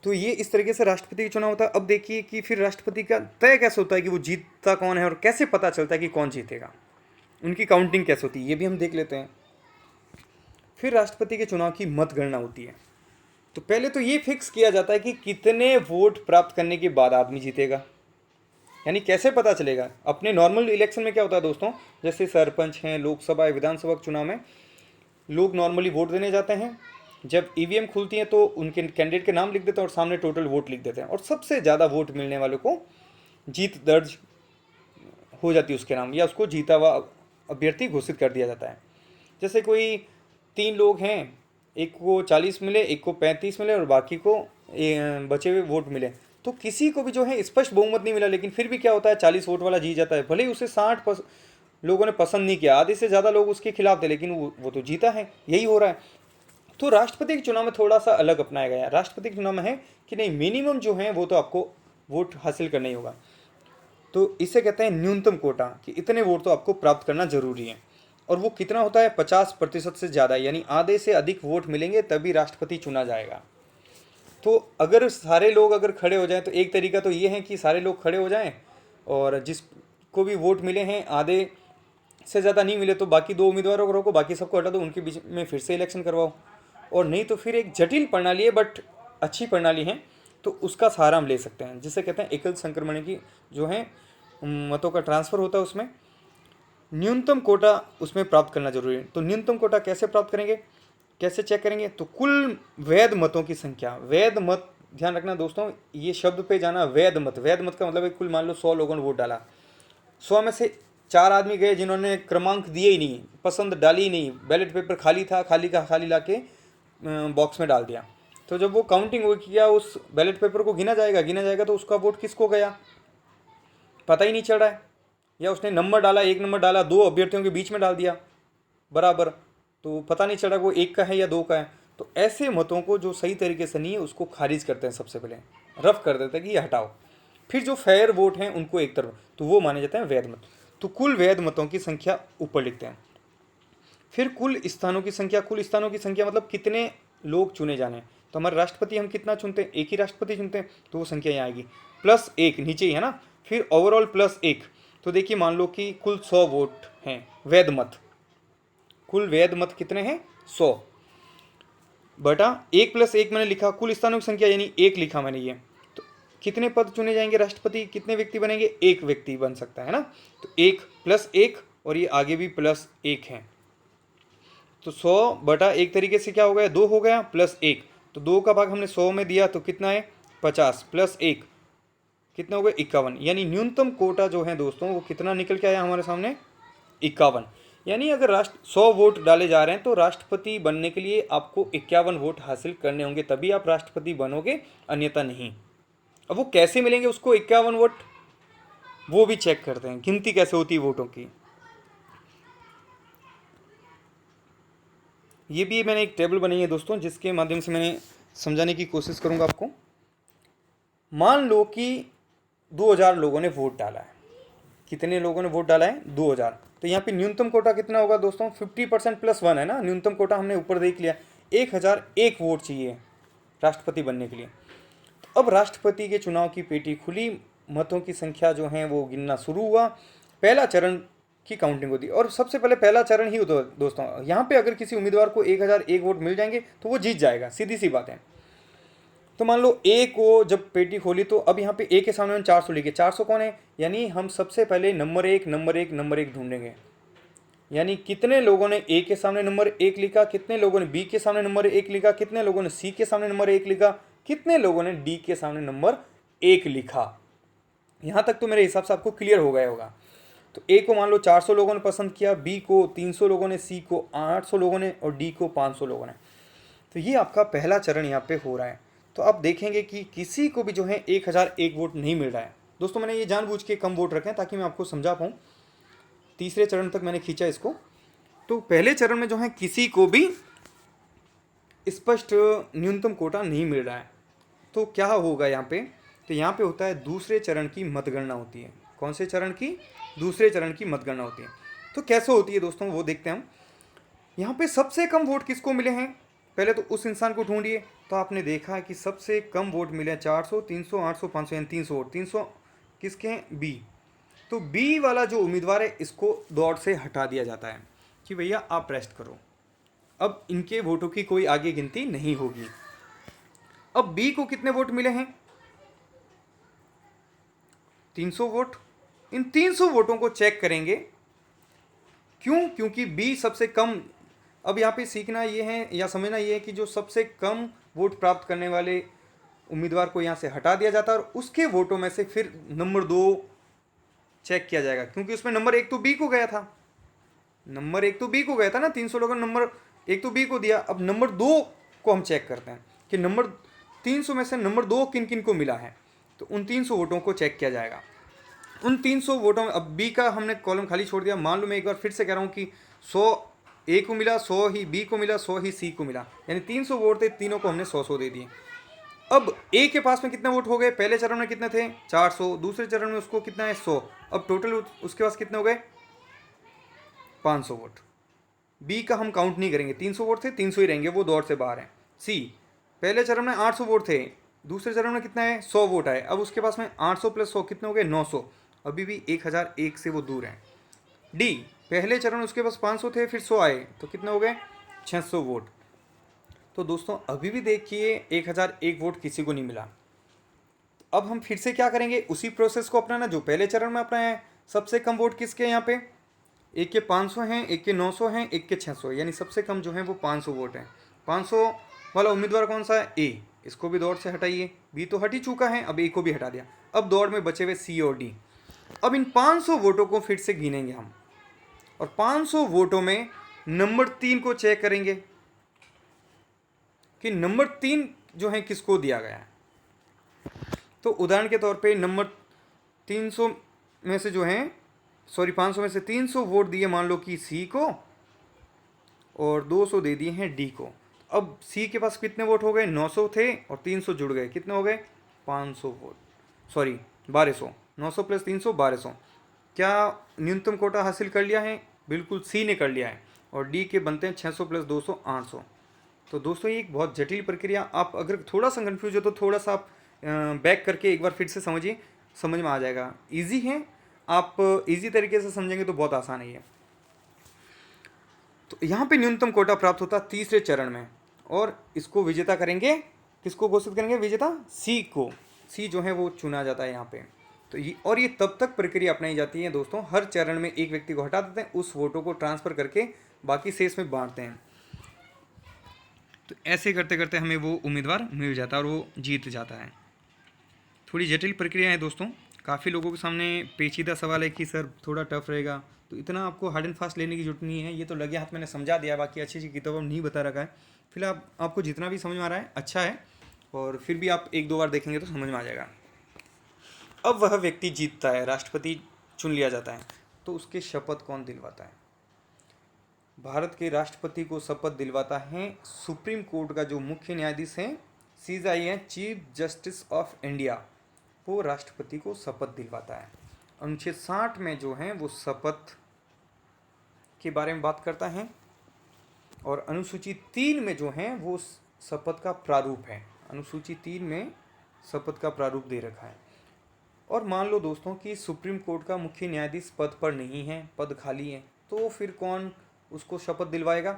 तो ये इस तरीके से राष्ट्रपति का चुनाव होता है। अब देखिए कि फिर राष्ट्रपति का तय कैसे होता है कि वो जीतता कौन है, और कैसे पता चलता है कि कौन जीतेगा, उनकी काउंटिंग कैसे होती है, ये भी हम देख लेते हैं। फिर राष्ट्रपति के चुनाव की मतगणना होती है। तो पहले तो ये फिक्स किया जाता है कि कितने वोट प्राप्त करने के बाद आदमी जीतेगा, यानी कैसे पता चलेगा। अपने नॉर्मल इलेक्शन में क्या होता है दोस्तों, जैसे सरपंच हैं, लोकसभा विधानसभा के चुनाव में लोग नॉर्मली वोट देने जाते हैं, जब ईवीएम खुलती है तो उनके कैंडिडेट के नाम लिख देते हैं और सामने टोटल वोट लिख देते हैं, और सबसे ज़्यादा वोट मिलने वालों को जीत दर्ज हो जाती है उसके नाम, या उसको जीता हुआ अभ्यर्थी घोषित कर दिया जाता है। जैसे कोई 3 लोग हैं, एक को 40 मिले, एक को 35 मिले, और बाकी को बचे हुए वोट मिले, तो किसी को भी जो है स्पष्ट बहुमत नहीं मिला, लेकिन फिर भी क्या होता है, 40 वोट वाला जीत जाता है। भले ही उसे 60 लोगों ने पसंद नहीं किया, आधे से ज़्यादा लोग उसके खिलाफ थे, लेकिन वो तो जीता है। यही हो रहा है। तो राष्ट्रपति के चुनाव में थोड़ा सा अलग अपनाया गया है। राष्ट्रपति के चुनाव में है कि नहीं, मिनिमम जो है वो तो आपको वोट हासिल करना ही होगा। तो इसे कहते हैं न्यूनतम कोटा, कि इतने वोट तो आपको प्राप्त करना जरूरी है। और वो कितना होता है, 50% से ज़्यादा, यानी आधे से अधिक वोट मिलेंगे तभी राष्ट्रपति चुना जाएगा। तो अगर सारे लोग अगर खड़े हो जाएं, तो एक तरीका तो ये है कि सारे लोग खड़े हो जाएं, और जिसको भी वोट मिले हैं आधे से ज़्यादा नहीं मिले तो बाकी 2 उम्मीदवारों को रोको, बाकी सबको हटा दो, उनके बीच में फिर से इलेक्शन करवाओ। और नहीं तो फिर एक जटिल प्रणाली है, बट अच्छी प्रणाली है, तो उसका सहारा हम ले सकते हैं, जिसे कहते हैं एकल संक्रमण की जो है मतों का ट्रांसफ़र होता है। उसमें न्यूनतम कोटा उसमें प्राप्त करना जरूरी है। तो न्यूनतम कोटा कैसे प्राप्त करेंगे, कैसे चेक करेंगे, तो कुल वैध मतों की संख्या, वैध मत, ध्यान रखना दोस्तों, ये शब्द पे जाना, वैध मत। वैध मत का मतलब है कुल मान लो 100 लोगों ने वोट डाला, 100 में से 4 आदमी गए जिन्होंने क्रमांक दिए ही नहीं, पसंद डाली ही नहीं, बैलेट पेपर खाली था, खाली का खाली ला के बॉक्स में डाल दिया। तो जब वो काउंटिंग हो किया, उस बैलेट पेपर को गिना जाएगा तो उसका वोट किसको गया पता ही नहीं चल रहा है, या उसने नंबर डाला, 1 नंबर डाला, 2 अभ्यर्थियों के बीच में डाल दिया बराबर, तो पता नहीं चल रहा वो 1 का है या 2 का है। तो ऐसे मतों को जो सही तरीके से नहीं है उसको खारिज करते हैं, सबसे पहले रफ कर देते हैं कि ये हटाओ। फिर जो फेयर वोट हैं उनको एक तरफ, तो वो माने जाते हैं वैध मत। तो कुल वैध मतों की संख्या ऊपर लिखते हैं। फिर कुल स्थानों की संख्या, कुल स्थानों की संख्या मतलब कितने लोग चुने जाने, तो हमारे राष्ट्रपति हम कितना चुनते हैं, एक ही राष्ट्रपति चुनते हैं, तो वो संख्या यहाँ आएगी +1 नीचे ही है ना। फिर ओवरऑल +1, तो देखिए मान लो कि कुल 100 वोट हैं वैध मत, कुल वैध मत कितने हैं 100 बटा 1 + 1 मैंने लिखा, कुल स्थानों की संख्या यानी 1 लिखा मैंने ये। तो कितने पद चुने जाएंगे राष्ट्रपति, कितने व्यक्ति बनेंगे, एक व्यक्ति बन सकता है ना। तो 1 + 1 और ये आगे भी +1 है, तो 100 बटा 1 तरीके से क्या हो गया 2 हो गया +1, तो 2 का भाग हमने 100 में दिया तो कितना है 50 + 1 कितना हो गया 51, यानी न्यूनतम कोटा जो है दोस्तों वो कितना निकल के आया हमारे सामने 51। यानी अगर 100 वोट डाले जा रहे हैं तो राष्ट्रपति बनने के लिए आपको 51 वोट हासिल करने होंगे, तभी आप राष्ट्रपति बनोगे, अन्यथा नहीं। अब वो कैसे मिलेंगे उसको 51 वोट, वो भी चेक करते हैं, गिनती कैसे होती है वोटों की। ये भी मैंने एक टेबल बनाई है दोस्तों, जिसके माध्यम से मैंने समझाने की कोशिश करूंगा आपको। मान लो कि 2000 लोगों ने वोट डाला है, कितने लोगों ने वोट डाला है 2000, तो यहाँ पे न्यूनतम कोटा कितना होगा दोस्तों 50% +1 है ना, न्यूनतम कोटा हमने ऊपर देख लिया, 1001 वोट चाहिए राष्ट्रपति बनने के लिए। तो अब राष्ट्रपति के चुनाव की पेटी खुली, मतों की संख्या जो है वो गिनना शुरू हुआ, पहला चरण की काउंटिंग होती है, और सबसे पहले पहला चरण ही होता है दोस्तों। यहाँ पे अगर किसी उम्मीदवार को 1001 वोट मिल जाएंगे तो वो जीत जाएगा, सीधी सी बात है। तो मान लो ए को जब पेटी खोली तो अब यहाँ पे ए के सामने 400 लिखे, 400 कौन है, यानी हम सबसे पहले नंबर एक ढूंढेंगे। यानी कितने लोगों ने ए के सामने नंबर 1 लिखा, कितने लोगों ने बी के सामने नंबर 1 लिखा, कितने लोगों ने सी के सामने नंबर 1 लिखा, कितने लोगों ने डी के सामने नंबर 1 लिखा। यहाँ तक तो मेरे हिसाब से आपको क्लियर हो गया होगा। तो ए को मान लो 400 लोगों ने पसंद किया, बी को 300 लोगों ने, सी को 800 लोगों ने और डी को 500 लोगों ने। तो ये आपका पहला चरण यहाँ पे हो रहा है। तो आप देखेंगे कि किसी को भी जो है 1001 वोट नहीं मिल रहा है दोस्तों। मैंने ये जानबूझ के कम वोट रखे हैं ताकि मैं आपको समझा पाऊँ, तीसरे चरण तक मैंने खींचा इसको। तो पहले चरण में जो है किसी को भी स्पष्ट न्यूनतम कोटा नहीं मिल रहा है, तो क्या होगा यहाँ पे, तो यहाँ पे होता है दूसरे चरण की मतगणना होती है। कौन से चरण की, दूसरे चरण की मतगणना होती है। तो कैसे होती है दोस्तों वो देखते हैं हम। यहाँ पे सबसे कम वोट किसको मिले हैं, पहले तो उस इंसान को ढूंढिए। तो आपने देखा है कि सबसे कम वोट मिले 400, 300, 800, 500 यानी 300 वोट। 300 किसके हैं, बी। तो बी वाला जो उम्मीदवार है इसको दौड़ से हटा दिया जाता है कि भैया आप रेस्ट करो, अब इनके वोटों की कोई आगे गिनती नहीं होगी। अब बी को कितने वोट मिले हैं, 300 वोट। इन 300 वोटों को चेक करेंगे, क्यों, क्योंकि बी सबसे कम। अब यहाँ पे सीखना ये है या समझना ये है कि जो सबसे कम वोट प्राप्त करने वाले उम्मीदवार को यहाँ से हटा दिया जाता है और उसके वोटों में से फिर नंबर 2 चेक किया जाएगा, क्योंकि उसमें नंबर 1 तो बी को गया था, नंबर 1 तो बी को गया था ना, 300 लोगों ने नंबर 1 तो बी को दिया। अब नंबर 2 को हम चेक करते हैं कि नंबर 300 में से नंबर 2 किन किन को मिला है। तो उन 300 वोटों को चेक किया जाएगा। उन 300 वोटों में अब बी का हमने कॉलम खाली छोड़ दिया। मान लो मैं एक बार फिर से कह रहा हूँ कि 100 ए को मिला, 100 ही बी को मिला, 100 ही सी को मिला, यानी 300 वोट थे, तीनों को हमने 100 दे दिए। अब ए के पास में कितने वोट हो गए, पहले चरण में कितने थे 400, दूसरे चरण में उसको कितना है 100, अब टोटल उसके पास कितने हो गए 500 वोट। बी का हम काउंट नहीं करेंगे, 300 वोट थे, 300 ही रहेंगे, वो दौड़ से बाहर है। सी पहले चरण में 800 वोट थे, दूसरे चरण में कितना है 100 वोट आए, अब उसके पास में 800 + 100 कितने हो गए 900, अभी भी 1001 से वो दूर है। डी पहले चरण में उसके पास 500 थे, फिर 100 आए, तो कितने हो गए 600 वोट। तो दोस्तों अभी भी देखिए 1001 वोट किसी को नहीं मिला। अब हम फिर से क्या करेंगे, उसी प्रोसेस को अपनाना जो पहले चरण में अपनाया है। सबसे कम वोट किसके हैं यहाँ पे, एक के 500 हैं, एक के 900 हैं, एक के 600, यानी सबसे कम जो है वो 500 वोट है। 500 वाला उम्मीदवार कौन सा है, ए, इसको भी दौड़ से हटाइए, बी तो हट ही चुका है, अब ए को भी हटा दिया। अब दौड़ में बचे हुए सी और डी। अब इन 500 वोटों को फिर से गिनेंगे हम, और 500 वोटों में नंबर 3 को चेक करेंगे कि नंबर 3 जो है किसको दिया गया है। तो उदाहरण के तौर पे नंबर 300 में से जो है 500 में से 300 वोट दिए मान लो कि सी को, और 200 दे दिए हैं डी को। अब सी के पास कितने वोट हो गए, 900 थे और 300 जुड़ गए, कितने हो गए 500 वोट, 1200, 900 + 300 1200। क्या न्यूनतम कोटा हासिल कर लिया है, बिल्कुल सी ने कर लिया है, और डी के बनते हैं 600 + 200 800। तो दोस्तों ये एक बहुत जटिल प्रक्रिया, आप अगर थोड़ा सा कन्फ्यूज हो तो थोड़ा सा आप बैक करके एक बार फिर से समझिए, समझ में आ जाएगा। इजी है, आप इजी तरीके से समझेंगे तो बहुत आसान है ये। तो यहाँ पे न्यूनतम कोटा प्राप्त होता तीसरे चरण में, और इसको विजेता करेंगे, किसको घोषित करेंगे विजेता? सी को। सी जो है वो चुना जाता है यहाँ पे। तो ये तब तक प्रक्रिया अपनाई जाती है दोस्तों, हर चरण में एक व्यक्ति को हटा देते हैं, उस वोटों को ट्रांसफर करके बाकी शेष में बांटते हैं। तो ऐसे करते करते हमें वो उम्मीदवार मिल जाता है और वो जीत जाता है। थोड़ी जटिल प्रक्रिया है दोस्तों, काफ़ी लोगों के सामने पेचीदा सवाल है कि सर थोड़ा टफ रहेगा, तो इतना आपको हार्ड एंड फास्ट लेने की जरूरत नहीं है। ये तो लगे हाथ मैंने समझा दिया, बाकी अच्छी अच्छी किताबों में नहीं बता रखा है। फिलहाल आपको जितना भी समझ में आ रहा है अच्छा है, और फिर भी आप एक दो बार देखेंगे तो समझ में आ जाएगा। अब वह व्यक्ति जीतता है, राष्ट्रपति चुन लिया जाता है, तो उसके शपथ कौन दिलवाता है? भारत के राष्ट्रपति को शपथ दिलवाता है सुप्रीम कोर्ट का जो मुख्य न्यायाधीश है, CJI है, चीफ जस्टिस ऑफ इंडिया, वो राष्ट्रपति को शपथ दिलवाता है। अनुच्छेद 60 में जो है वो शपथ के बारे में बात करता है, और अनुसूची 3 में जो है वो शपथ का प्रारूप है। अनुसूची 3 में शपथ का प्रारूप दे रखा है। और मान लो दोस्तों कि सुप्रीम कोर्ट का मुख्य न्यायाधीश पद पर नहीं है, पद खाली है, तो फिर कौन उसको शपथ दिलवाएगा?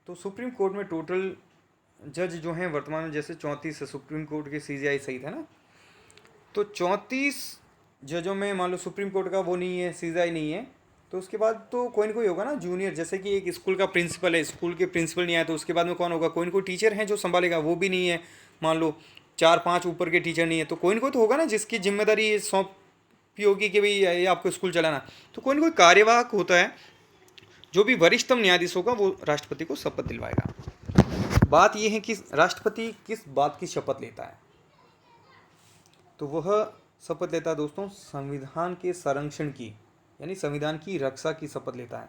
तो सुप्रीम कोर्ट में टोटल जज जो हैं वर्तमान में जैसे 34 है, सुप्रीम कोर्ट के CJI सहित, है ना। तो 34 जजों में मान लो सुप्रीम कोर्ट का वो नहीं है, CJI नहीं है, तो उसके बाद तो कोई ना कोई होगा ना जूनियर। जैसे कि एक स्कूल का प्रिंसिपल है, स्कूल के प्रिंसिपल नहीं आया तो उसके बाद में कौन होगा? कोई ना कोई टीचर है जो संभालेगा, वो भी नहीं है। मान लो 4-5 ऊपर के टीचर नहीं है, तो कोई ना कोई तो होगा ना जिसकी जिम्मेदारी सौंपी होगी कि भाई ये आपको स्कूल चलाना। तो कोई ना कोई कार्यवाहक होता है, जो भी वरिष्ठतम न्यायाधीश होगा वो राष्ट्रपति को शपथ दिलवाएगा। बात यह है कि राष्ट्रपति किस बात की शपथ लेता है? तो वह शपथ लेता है दोस्तों संविधान के संरक्षण की, यानी संविधान की रक्षा की शपथ लेता है।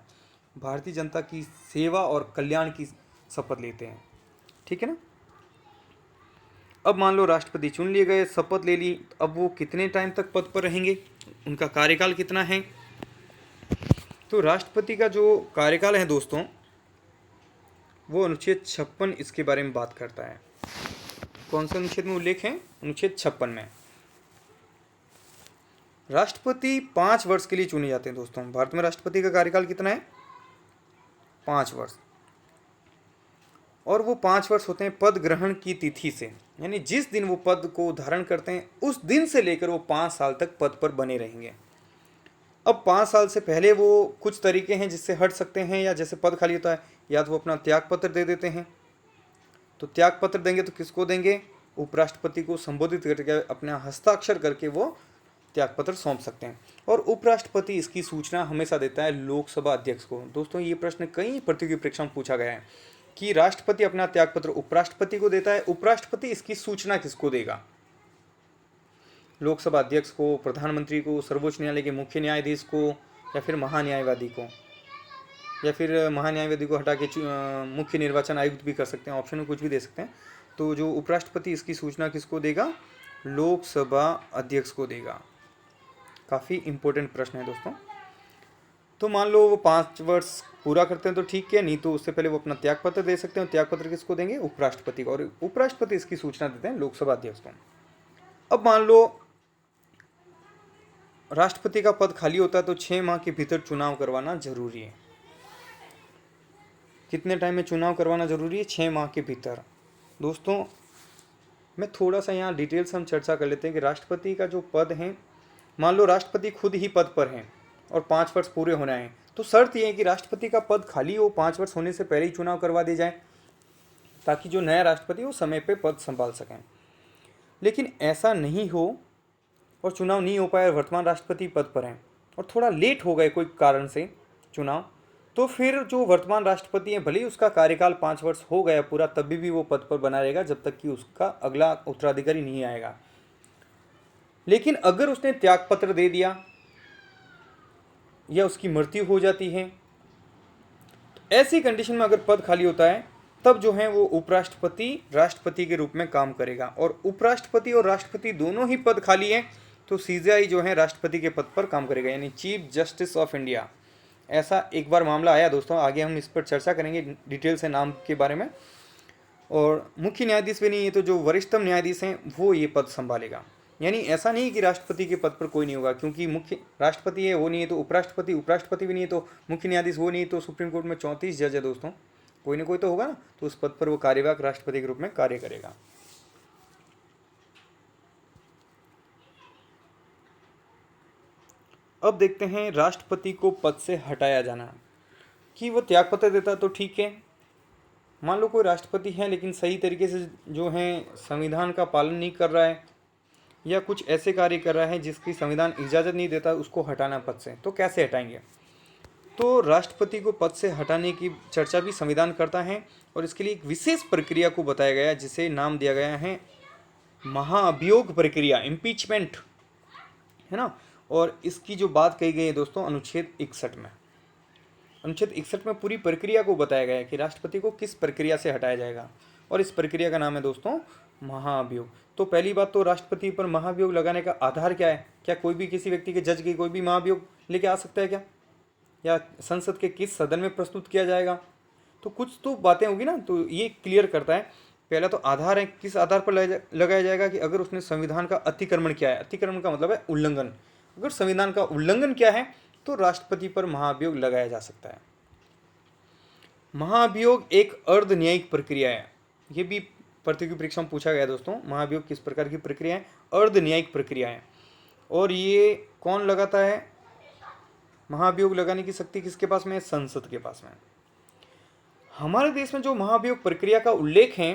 भारतीय जनता की सेवा और कल्याण की शपथ लेते हैं, ठीक है ना। अब मान लो राष्ट्रपति चुन लिए गए, शपथ ले ली, अब वो कितने टाइम तक पद पर रहेंगे, उनका कार्यकाल कितना है? तो राष्ट्रपति का जो कार्यकाल है दोस्तों, वो अनुच्छेद 56 इसके बारे में बात करता है। कौन सा अनुच्छेद में उल्लेख है? अनुच्छेद 56 में। राष्ट्रपति 5 वर्ष के लिए चुने जाते हैं दोस्तों। भारत में राष्ट्रपति का कार्यकाल कितना है? 5 वर्ष। और वो 5 वर्ष होते हैं पद ग्रहण की तिथि से, यानी जिस दिन वो पद को धारण करते हैं उस दिन से लेकर वो 5 साल तक पद पर बने रहेंगे। अब 5 साल से पहले वो कुछ तरीके हैं जिससे हट सकते हैं, या जैसे पद खाली होता है या तो वो अपना त्याग पत्र दे देते हैं। तो त्याग पत्र देंगे तो किसको देंगे? उपराष्ट्रपति को संबोधित करके अपना हस्ताक्षर करके वो त्याग पत्र सौंप सकते हैं। और उपराष्ट्रपति इसकी सूचना हमेशा देता है लोकसभा अध्यक्ष को। दोस्तों ये प्रश्न कई प्रतियोगी परीक्षा में पूछा गया है कि राष्ट्रपति अपना त्याग पत्र उपराष्ट्रपति को देता है, उपराष्ट्रपति इसकी सूचना किसको देगा? लोकसभा अध्यक्ष को, प्रधानमंत्री को, सर्वोच्च न्यायालय के मुख्य न्यायाधीश को, या फिर महान्यायवादी को, या फिर महान्यायवादी को हटा के मुख्य निर्वाचन आयुक्त भी कर सकते हैं, ऑप्शन में कुछ भी दे सकते हैं। तो जो उपराष्ट्रपति इसकी सूचना किसको देगा? लोकसभा अध्यक्ष को देगा। काफ़ी इंपॉर्टेंट प्रश्न है दोस्तों। तो मान लो वो 5 वर्ष पूरा करते हैं तो ठीक है, नहीं तो उससे पहले वो अपना त्यागपत्र दे सकते हैं। त्यागपत्र किसको देंगे? उपराष्ट्रपति को, और उपराष्ट्रपति इसकी सूचना देते हैं लोकसभा अध्यक्ष को। अब मान लो राष्ट्रपति का पद खाली होता है तो 6 माह के भीतर चुनाव करवाना जरूरी है। कितने टाइम में चुनाव करवाना जरूरी है? 6 माह के भीतर। दोस्तों मैं थोड़ा सा यहाँ डिटेल से हम चर्चा कर लेते हैं कि राष्ट्रपति का जो पद है, मान लो राष्ट्रपति खुद ही पद पर हैं और 5 वर्ष पूरे होना है, तो शर्त यह है कि राष्ट्रपति का पद खाली हो, 5 वर्ष होने से पहले ही चुनाव करवा दिया जाए, ताकि जो नया राष्ट्रपति वो समय पे पद संभाल सकें। लेकिन ऐसा नहीं हो और चुनाव नहीं हो पाया, वर्तमान राष्ट्रपति पद पर हैं और थोड़ा लेट हो गए कोई कारण से चुनाव, तो फिर जो वर्तमान राष्ट्रपति हैं भले ही उसका कार्यकाल 5 वर्ष हो गया पूरा, तभी भी वो पद पर बना रहेगा जब तक कि उसका अगला उत्तराधिकारी नहीं आएगा। लेकिन अगर उसने त्यागपत्र दे दिया या उसकी मृत्यु हो जाती है, तो ऐसी कंडीशन में अगर पद खाली होता है तब जो है वो उपराष्ट्रपति राष्ट्रपति के रूप में काम करेगा। और उपराष्ट्रपति और राष्ट्रपति दोनों ही पद खाली हैं तो CJI जो है राष्ट्रपति के पद पर काम करेगा, यानी चीफ जस्टिस ऑफ इंडिया। ऐसा एक बार मामला आया दोस्तों, आगे हम इस पर चर्चा करेंगे डिटेल से नाम के बारे में। और मुख्य न्यायाधीश भी नहीं है, तो जो वरिष्ठतम न्यायाधीश हैं वो ये पद संभालेगा। यानी ऐसा नहीं कि राष्ट्रपति के पद पर कोई नहीं होगा, क्योंकि मुख्य राष्ट्रपति है वो नहीं है तो उपराष्ट्रपति, उपराष्ट्रपति भी नहीं है तो मुख्य न्यायाधीश वो नहीं, तो सुप्रीम कोर्ट में 34 जज है दोस्तों, कोई ना कोई तो होगा ना, तो उस पद पर वो कार्यवाहक राष्ट्रपति के रूप में कार्य करेगा। अब देखते हैं राष्ट्रपति को पद से हटाया जाना, कि वो त्यागपत्र देता तो ठीक है। मान लो कोई राष्ट्रपति है लेकिन सही तरीके से जो है संविधान का पालन नहीं कर रहा है, या कुछ ऐसे कार्य कर रहा है जिसकी संविधान इजाज़त नहीं देता उसको हटाना पद से, तो कैसे हटाएंगे? तो राष्ट्रपति को पद से हटाने की चर्चा भी संविधान करता है, और इसके लिए एक विशेष प्रक्रिया को बताया गया है जिसे नाम दिया गया है महाअभियोग प्रक्रिया, इम्पीचमेंट, है ना। और इसकी जो बात कही गई है दोस्तों अनुच्छेद 61 में, अनुच्छेद 61 में पूरी प्रक्रिया को बताया गया है कि राष्ट्रपति को किस प्रक्रिया से हटाया जाएगा, और इस प्रक्रिया का नाम है दोस्तों महाअभियोग। तो पहली बात तो राष्ट्रपति पर महाअभियोग लगाने का आधार क्या है? क्या कोई भी किसी व्यक्ति के जज की कोई भी महाअभियोग लेके आ सकता है क्या? या संसद के किस सदन में प्रस्तुत किया जाएगा? तो कुछ तो बातें होगी ना, तो ये क्लियर करता है। पहला तो आधार है, किस आधार पर लगाया जाएगा कि अगर उसने संविधान का अतिक्रमण किया है, अतिक्रमण का मतलब है उल्लंघन, अगर संविधान का उल्लंघन किया है तो राष्ट्रपति पर महाअभियोग लगाया जा सकता है। महाअभियोग एक अर्ध न्यायिक प्रक्रिया है, ये भी प्रतियोगी परीक्षा में पूछा गया दोस्तों, महाअभियोग किस प्रकार की प्रक्रिया है? अर्ध न्यायिक प्रक्रिया है। और ये कौन लगाता है? महाअभियोग लगाने की शक्ति किसके पास में है? संसद के पास में। हमारे देश में जो महाअभियोग प्रक्रिया का उल्लेख है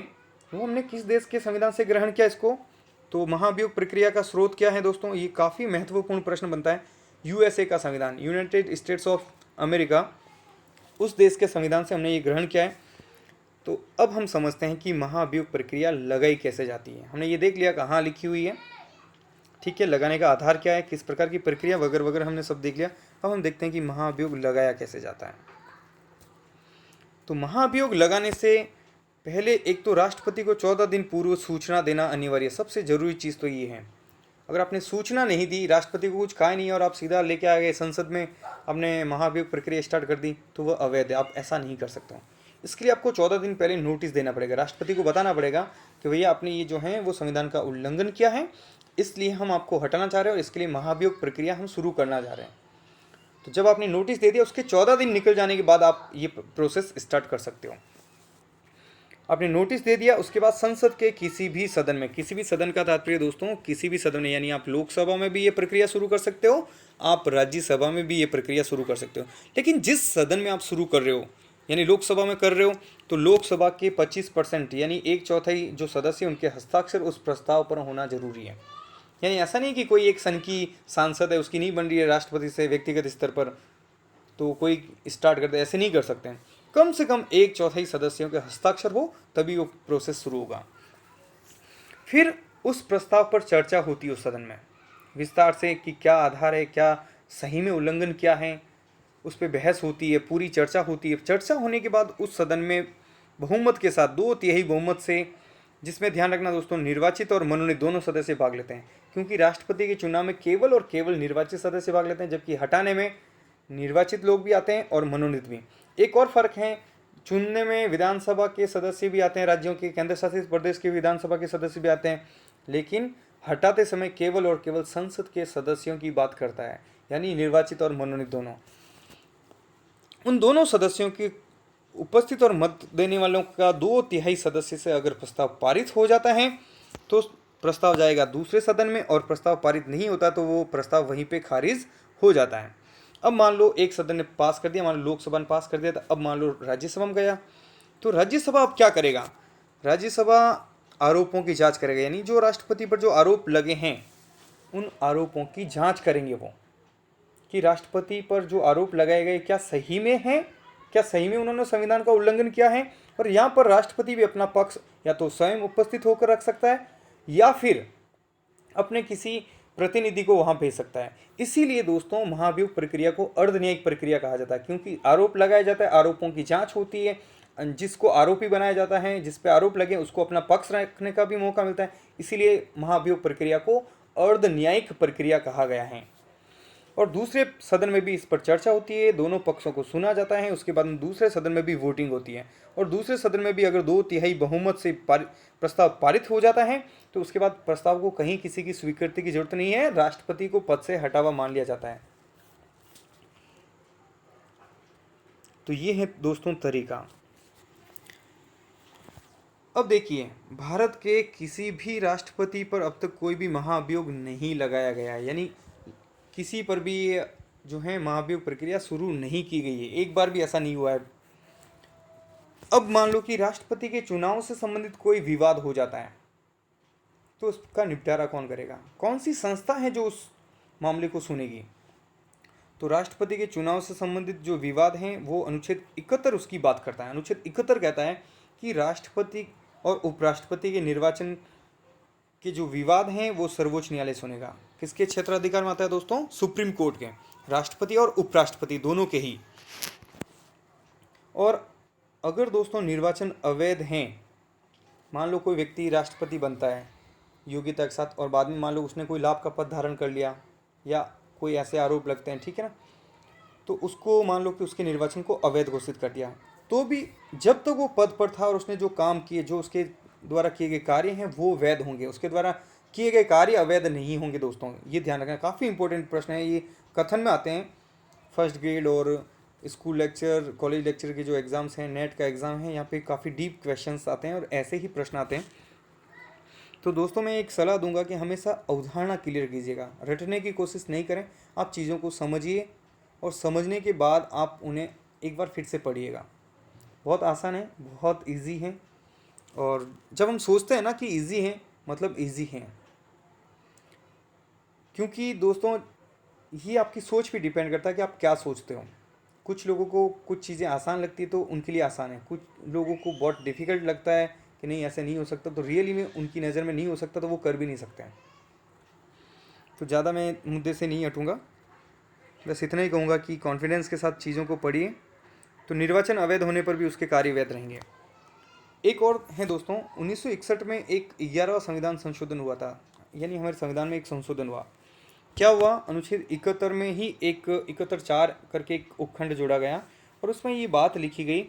वो हमने किस देश के संविधान से ग्रहण किया इसको? तो महाअभियोग प्रक्रिया का स्रोत क्या है दोस्तों? ये काफ़ी महत्वपूर्ण प्रश्न बनता है। यूएसए का संविधान, यूनाइटेड स्टेट्स ऑफ अमेरिका, उस देश के संविधान से हमने ये ग्रहण किया है। तो अब हम समझते हैं कि महाअभियोग प्रक्रिया लगाई कैसे जाती है। हमने ये देख लिया कहाँ लिखी हुई है, ठीक है, लगाने का आधार क्या है, किस प्रकार की प्रक्रिया वगैरह वगैरह हमने सब देख लिया। अब हम देखते हैं कि महाअभियोग लगाया कैसे जाता है। तो महाअभियोग लगाने से पहले एक तो राष्ट्रपति को 14 दिन पूर्व सूचना देना अनिवार्य, सबसे ज़रूरी चीज़ तो ये है। अगर आपने सूचना नहीं दी, राष्ट्रपति को कुछ कहा नहीं और आप सीधा लेके आ गए संसद में, आपने महाअभियोग प्रक्रिया स्टार्ट कर दी, तो वह अवैध है, आप ऐसा नहीं कर सकते हो। इसके लिए आपको 14 दिन पहले नोटिस देना पड़ेगा, राष्ट्रपति को बताना पड़ेगा कि भैया आपने ये जो है वो संविधान का उल्लंघन किया है, इसलिए हम आपको हटाना चाह रहे हैं और इसके लिए महाअभियोग प्रक्रिया हम शुरू करना चाह रहे हैं। तो जब आपने नोटिस दे दिया उसके 14 दिन निकल जाने के बाद आप ये प्रोसेस स्टार्ट कर सकते हो। आपने नोटिस दे दिया, उसके बाद संसद के किसी भी सदन में, किसी भी सदन का तात्पर्य दोस्तों किसी भी सदन में, यानी आप लोकसभा में भी ये प्रक्रिया शुरू कर सकते हो, आप राज्यसभा में भी ये प्रक्रिया शुरू कर सकते हो। लेकिन जिस सदन में आप शुरू कर रहे हो, यानी लोकसभा में कर रहे हो, तो लोकसभा के 25% यानी 1/4 जो सदस्य उनके हस्ताक्षर उस प्रस्ताव पर होना जरूरी है। यानी ऐसा नहीं कि कोई एक सन की सांसद है उसकी नहीं बन रही है राष्ट्रपति से व्यक्तिगत स्तर पर, तो कोई स्टार्ट करते, ऐसे नहीं कर सकते हैं। कम से कम 1/4 सदस्यों के हस्ताक्षर हो तभी वो प्रोसेस शुरू होगा। फिर उस प्रस्ताव पर चर्चा होती है उस सदन में विस्तार से कि क्या आधार है, क्या सही में उल्लंघन क्या है, उस पर बहस होती है, पूरी चर्चा होती है। चर्चा होने के बाद उस सदन में बहुमत के साथ, 2/3 बहुमत से, जिसमें ध्यान रखना दोस्तों निर्वाचित और मनोनीत दोनों सदस्य भाग लेते हैं, क्योंकि राष्ट्रपति के चुनाव में केवल और केवल निर्वाचित सदस्य भाग लेते हैं, जबकि हटाने में निर्वाचित लोग भी आते हैं और मनोनीत भी। एक और फर्क है, चुनने में विधानसभा के सदस्य भी आते हैं, राज्यों के केंद्र शासित प्रदेश के विधानसभा के सदस्य भी आते हैं, लेकिन हटाते समय केवल और केवल संसद के सदस्यों की बात करता है, यानी निर्वाचित और मनोनीत दोनों। उन दोनों सदस्यों की उपस्थित और मत देने वालों का 2/3 सदस्य से अगर प्रस्ताव पारित हो जाता है तो प्रस्ताव जाएगा दूसरे सदन में, और प्रस्ताव पारित नहीं होता तो वो प्रस्ताव वहीं पे खारिज हो जाता है। अब मान लो एक सदन ने पास कर दिया, मान लो लोकसभा ने पास कर दिया, तो अब मान लो राज्यसभा में गया, तो राज्यसभा अब क्या करेगा? राज्यसभा आरोपों की जांच करेगा, यानी जो राष्ट्रपति पर जो आरोप लगे हैं उन आरोपों की जांच करेंगे वो, कि राष्ट्रपति पर जो आरोप लगाए गए क्या सही में है, क्या सही में उन्होंने संविधान का उल्लंघन किया है। और यहाँ पर राष्ट्रपति भी अपना पक्ष या तो स्वयं उपस्थित होकर रख सकता है या फिर अपने किसी प्रतिनिधि को वहां भेज सकता है। इसीलिए दोस्तों महाअभियोग प्रक्रिया को अर्धन्यायिक प्रक्रिया कहा जाता है, क्योंकि आरोप लगाया जाता है, आरोपों की जांच होती है, जिसको आरोपी बनाया जाता है, जिस पे आरोप लगे उसको अपना पक्ष रखने का भी मौका मिलता है। इसीलिए महाअभियोग प्रक्रिया को अर्धन्यायिक प्रक्रिया कहा गया है। और दूसरे सदन में भी इस पर चर्चा होती है, दोनों पक्षों को सुना जाता है, उसके बाद में दूसरे सदन में भी वोटिंग होती है, और दूसरे सदन में भी अगर 2/3 बहुमत से प्रस्ताव पारित हो जाता है तो उसके बाद प्रस्ताव को कहीं किसी की स्वीकृति की जरूरत नहीं है, राष्ट्रपति को पद से हटावा मान लिया जाता है। तो ये है दोस्तों तरीका। अब देखिए, भारत के किसी भी राष्ट्रपति पर अब तक कोई भी महाभियोग नहीं लगाया गया है, यानी किसी पर भी जो है महाभियोग प्रक्रिया शुरू नहीं की गई है, एक बार भी ऐसा नहीं हुआ है। अब मान लो कि राष्ट्रपति के चुनाव से संबंधित कोई विवाद हो जाता है, तो उसका निपटारा कौन करेगा? कौन सी संस्था है जो उस मामले को सुनेगी? तो राष्ट्रपति के चुनाव से संबंधित जो विवाद हैं वो अनुच्छेद 71 उसकी बात करता है। अनुच्छेद 71 कहता है कि राष्ट्रपति और उपराष्ट्रपति के निर्वाचन के जो विवाद हैं वो सर्वोच्च न्यायालय सुनेगा। किसके क्षेत्राधिकार में आता है दोस्तों? सुप्रीम कोर्ट के, राष्ट्रपति और उपराष्ट्रपति दोनों के ही। और अगर दोस्तों निर्वाचन अवैध हैं, मान लो कोई व्यक्ति राष्ट्रपति बनता है योग्यता के साथ और बाद में मान लो उसने कोई लाभ का पद धारण कर लिया या कोई ऐसे आरोप लगते हैं, ठीक है ना, तो उसको मान लो कि उसके निर्वाचन को अवैध घोषित कर दिया, तो भी जब तक वो पद पर था और उसने जो काम किए, जो उसके द्वारा किए गए कार्य हैं वो वैध होंगे, उसके द्वारा किए गए कार्य अवैध नहीं होंगे। दोस्तों ये ध्यान रखना, काफ़ी इंपॉर्टेंट प्रश्न है, ये कथन में आते हैं फर्स्ट ग्रेड और स्कूल लेक्चर, कॉलेज लेक्चर के जो एग्ज़ाम्स हैं, नेट का एग्ज़ाम है, यहाँ पे काफ़ी डीप क्वेश्चंस आते हैं और ऐसे ही प्रश्न आते हैं। तो दोस्तों मैं एक सलाह दूंगा कि हमेशा अवधारणा क्लियर कीजिएगा, रटने की कोशिश नहीं करें, आप चीज़ों को समझिए और समझने के बाद आप उन्हें एक बार फिर से पढ़िएगा। बहुत आसान है, बहुत इजी है, और जब हम सोचते हैं ना कि इजी है मतलब इजी है, क्योंकि दोस्तों ये आपकी सोच पे डिपेंड करता है कि आप क्या सोचते हो। कुछ लोगों को कुछ चीज़ें आसान लगती है तो उनके लिए आसान है, कुछ लोगों को बहुत डिफ़िकल्ट लगता है कि नहीं ऐसे नहीं हो सकता, तो रियली में उनकी नज़र में नहीं हो सकता तो वो कर भी नहीं सकते हैं। तो ज़्यादा मैं मुद्दे से नहीं हटूँगा, बस इतना ही कहूँगा कि कॉन्फिडेंस के साथ चीज़ों को पढ़िए, तो निर्वाचन अवैध होने पर भी उसके कार्य वैध रहेंगे। एक और है दोस्तों, 1961 में एक 11वां संविधान संशोधन हुआ था, यानी हमारे संविधान में एक संशोधन हुआ। क्या हुआ? अनुच्छेद 71 में ही एक 71(4) करके एक उपखंड जोड़ा गया और उसमें ये बात लिखी गई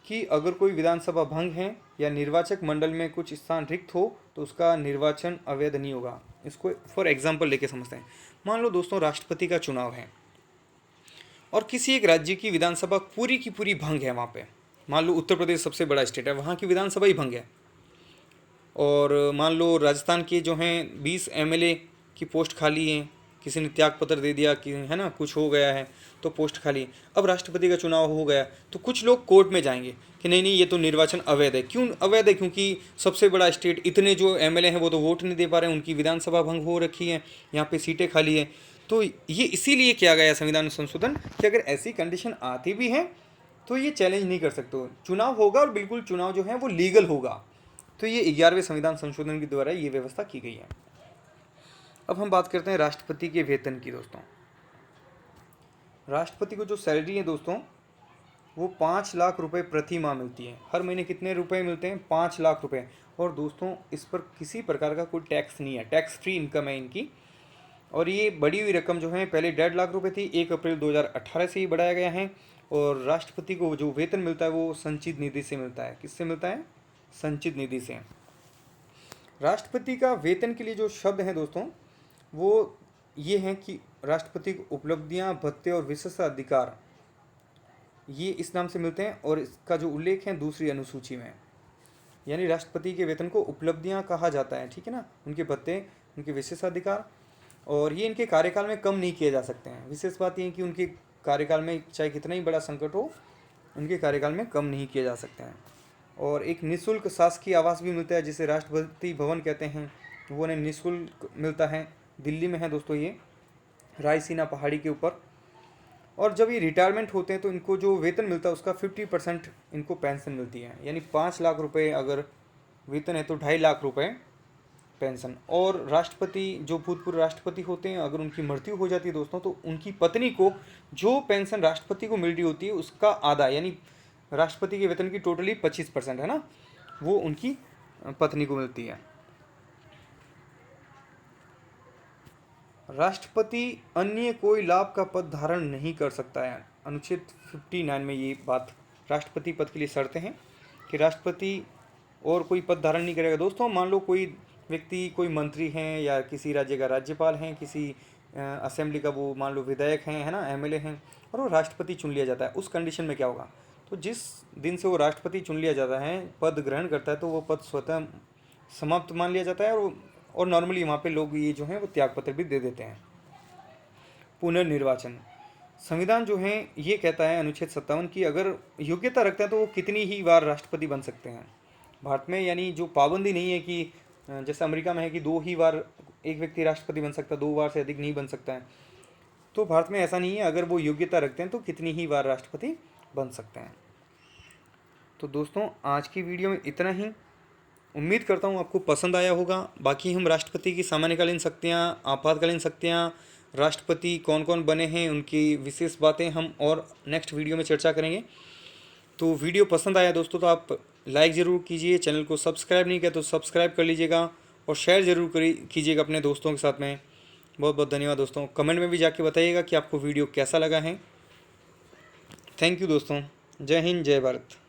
कि अगर कोई विधानसभा भंग है या निर्वाचक मंडल में कुछ स्थान रिक्त हो तो उसका निर्वाचन अवैध नहीं होगा। इसको फॉर एग्जांपल लेके समझते हैं। मान लो दोस्तों राष्ट्रपति का चुनाव है और किसी एक राज्य की विधानसभा पूरी की पूरी भंग है वहाँ पे, मान लो उत्तर प्रदेश सबसे बड़ा स्टेट है, वहाँ की विधानसभा ही भंग है, और मान लो राजस्थान के जो हैं 20 एमएलए की पोस्ट खाली हैं, किसी ने त्याग पत्र दे दिया कि है ना कुछ हो गया है तो पोस्ट खाली। अब राष्ट्रपति का चुनाव हो गया तो कुछ लोग कोर्ट में जाएंगे कि नहीं नहीं ये तो निर्वाचन अवैध है। क्यों अवैध है? क्योंकि सबसे बड़ा स्टेट, इतने जो एमएलए हैं वो तो वोट नहीं दे पा रहे हैं, उनकी विधानसभा भंग हो रखी है, यहाँ पे सीटें खाली है। तो ये इसीलिए किया गया संविधान संशोधन कि अगर ऐसी कंडीशन आती भी है तो ये चैलेंज नहीं कर सकते, चुनाव होगा और बिल्कुल चुनाव जो है वो लीगल होगा। तो ये 11वें संविधान संशोधन के द्वारा ये व्यवस्था की गई है। अब हम बात करते हैं राष्ट्रपति के वेतन की। दोस्तों राष्ट्रपति को जो सैलरी है दोस्तों वो 5 लाख रुपए प्रति माह मिलती है। हर महीने कितने रुपए मिलते हैं? 5 लाख रुपए। और दोस्तों इस पर किसी प्रकार का कोई टैक्स नहीं है, टैक्स फ्री इनकम है इनकी। और ये बढ़ी हुई रकम जो है पहले 1.5 लाख रुपए थी, 1 अप्रैल 2018 से ही बढ़ाया गया है। और राष्ट्रपति को जो वेतन मिलता है वो संचित निधि से मिलता है। किससे मिलता है? संचित निधि से। राष्ट्रपति का वेतन के लिए जो शब्द हैं दोस्तों वो ये हैं कि राष्ट्रपति को उपलब्धियां, भत्ते और विशेषाधिकार ये इस नाम से मिलते हैं, और इसका जो उल्लेख है दूसरी अनुसूची में। यानी राष्ट्रपति के वेतन को उपलब्धियां कहा जाता है, ठीक है ना, उनके भत्ते, उनके विशेषाधिकार, और ये इनके कार्यकाल में कम नहीं किए जा सकते हैं। विशेष बात ये है कि उनके कार्यकाल में चाहे कितना ही बड़ा संकट हो, उनके कार्यकाल में कम नहीं किए जा सकते हैं। और एक निःशुल्क शासकीय आवास भी मिलता है जिसे राष्ट्रपति भवन कहते हैं, वो उन्हें निःशुल्क मिलता है। दिल्ली में है दोस्तों ये, रायसीना पहाड़ी के ऊपर। और जब ये रिटायरमेंट होते हैं तो इनको जो वेतन मिलता है उसका 50% इनको पेंशन मिलती है। यानी 5 लाख रुपए अगर वेतन है तो 2.5 लाख रुपए पेंशन। और राष्ट्रपति, जो भूतपूर्व राष्ट्रपति होते हैं, अगर उनकी मृत्यु हो जाती है दोस्तों तो उनकी पत्नी को जो पेंशन राष्ट्रपति को मिल रही होती है उसका आधा, यानी राष्ट्रपति के वेतन की टोटली 25% है ना, वो उनकी पत्नी को मिलती है। राष्ट्रपति अन्य कोई लाभ का पद धारण नहीं कर सकता है। अनुच्छेद 59 में ये बात राष्ट्रपति पद के लिए शर्तें हैं कि राष्ट्रपति और कोई पद धारण नहीं करेगा। दोस्तों मान लो कोई व्यक्ति, कोई मंत्री हैं या किसी राज्य का राज्यपाल हैं, किसी असेंबली का वो मान लो विधायक हैं, है ना, एमएलए हैं, और वो राष्ट्रपति चुन लिया जाता है। उस कंडीशन में क्या होगा, तो जिस दिन से वो राष्ट्रपति चुन लिया जाता है, पद ग्रहण करता है, तो वो पद स्वतः समाप्त मान लिया जाता है। और नॉर्मली वहाँ पे लोग ये जो हैं वो त्यागपत्र भी दे देते हैं। पुनर्निर्वाचन, संविधान जो है ये कहता है अनुच्छेद 57 की अगर योग्यता रखते हैं तो वो कितनी ही बार राष्ट्रपति बन सकते हैं भारत में। यानी जो पाबंदी नहीं है कि जैसे अमेरिका में है कि 2 ही बार एक व्यक्ति राष्ट्रपति बन सकता है, 2 बार से अधिक नहीं बन सकता है। तो भारत में ऐसा नहीं है, अगर वो योग्यता रखते हैं तो कितनी ही बार राष्ट्रपति बन सकते हैं। तो दोस्तों आज की वीडियो में इतना ही। उम्मीद करता हूँ आपको पसंद आया होगा। बाकी हम राष्ट्रपति की सामान्यकालीन शक्तियाँ, आपातकालीन शक्तियाँ, राष्ट्रपति कौन कौन बने हैं, उनकी विशेष बातें हम और नेक्स्ट वीडियो में चर्चा करेंगे। तो वीडियो पसंद आया दोस्तों तो आप लाइक ज़रूर कीजिए, चैनल को सब्सक्राइब नहीं किया तो सब्सक्राइब कर लीजिएगा और शेयर ज़रूर कीजिएगा अपने दोस्तों के साथ में। बहुत बहुत धन्यवाद दोस्तों। कमेंट में भी जाके बताइएगा कि आपको वीडियो कैसा लगा है। थैंक यू दोस्तों। जय हिंद, जय भारत।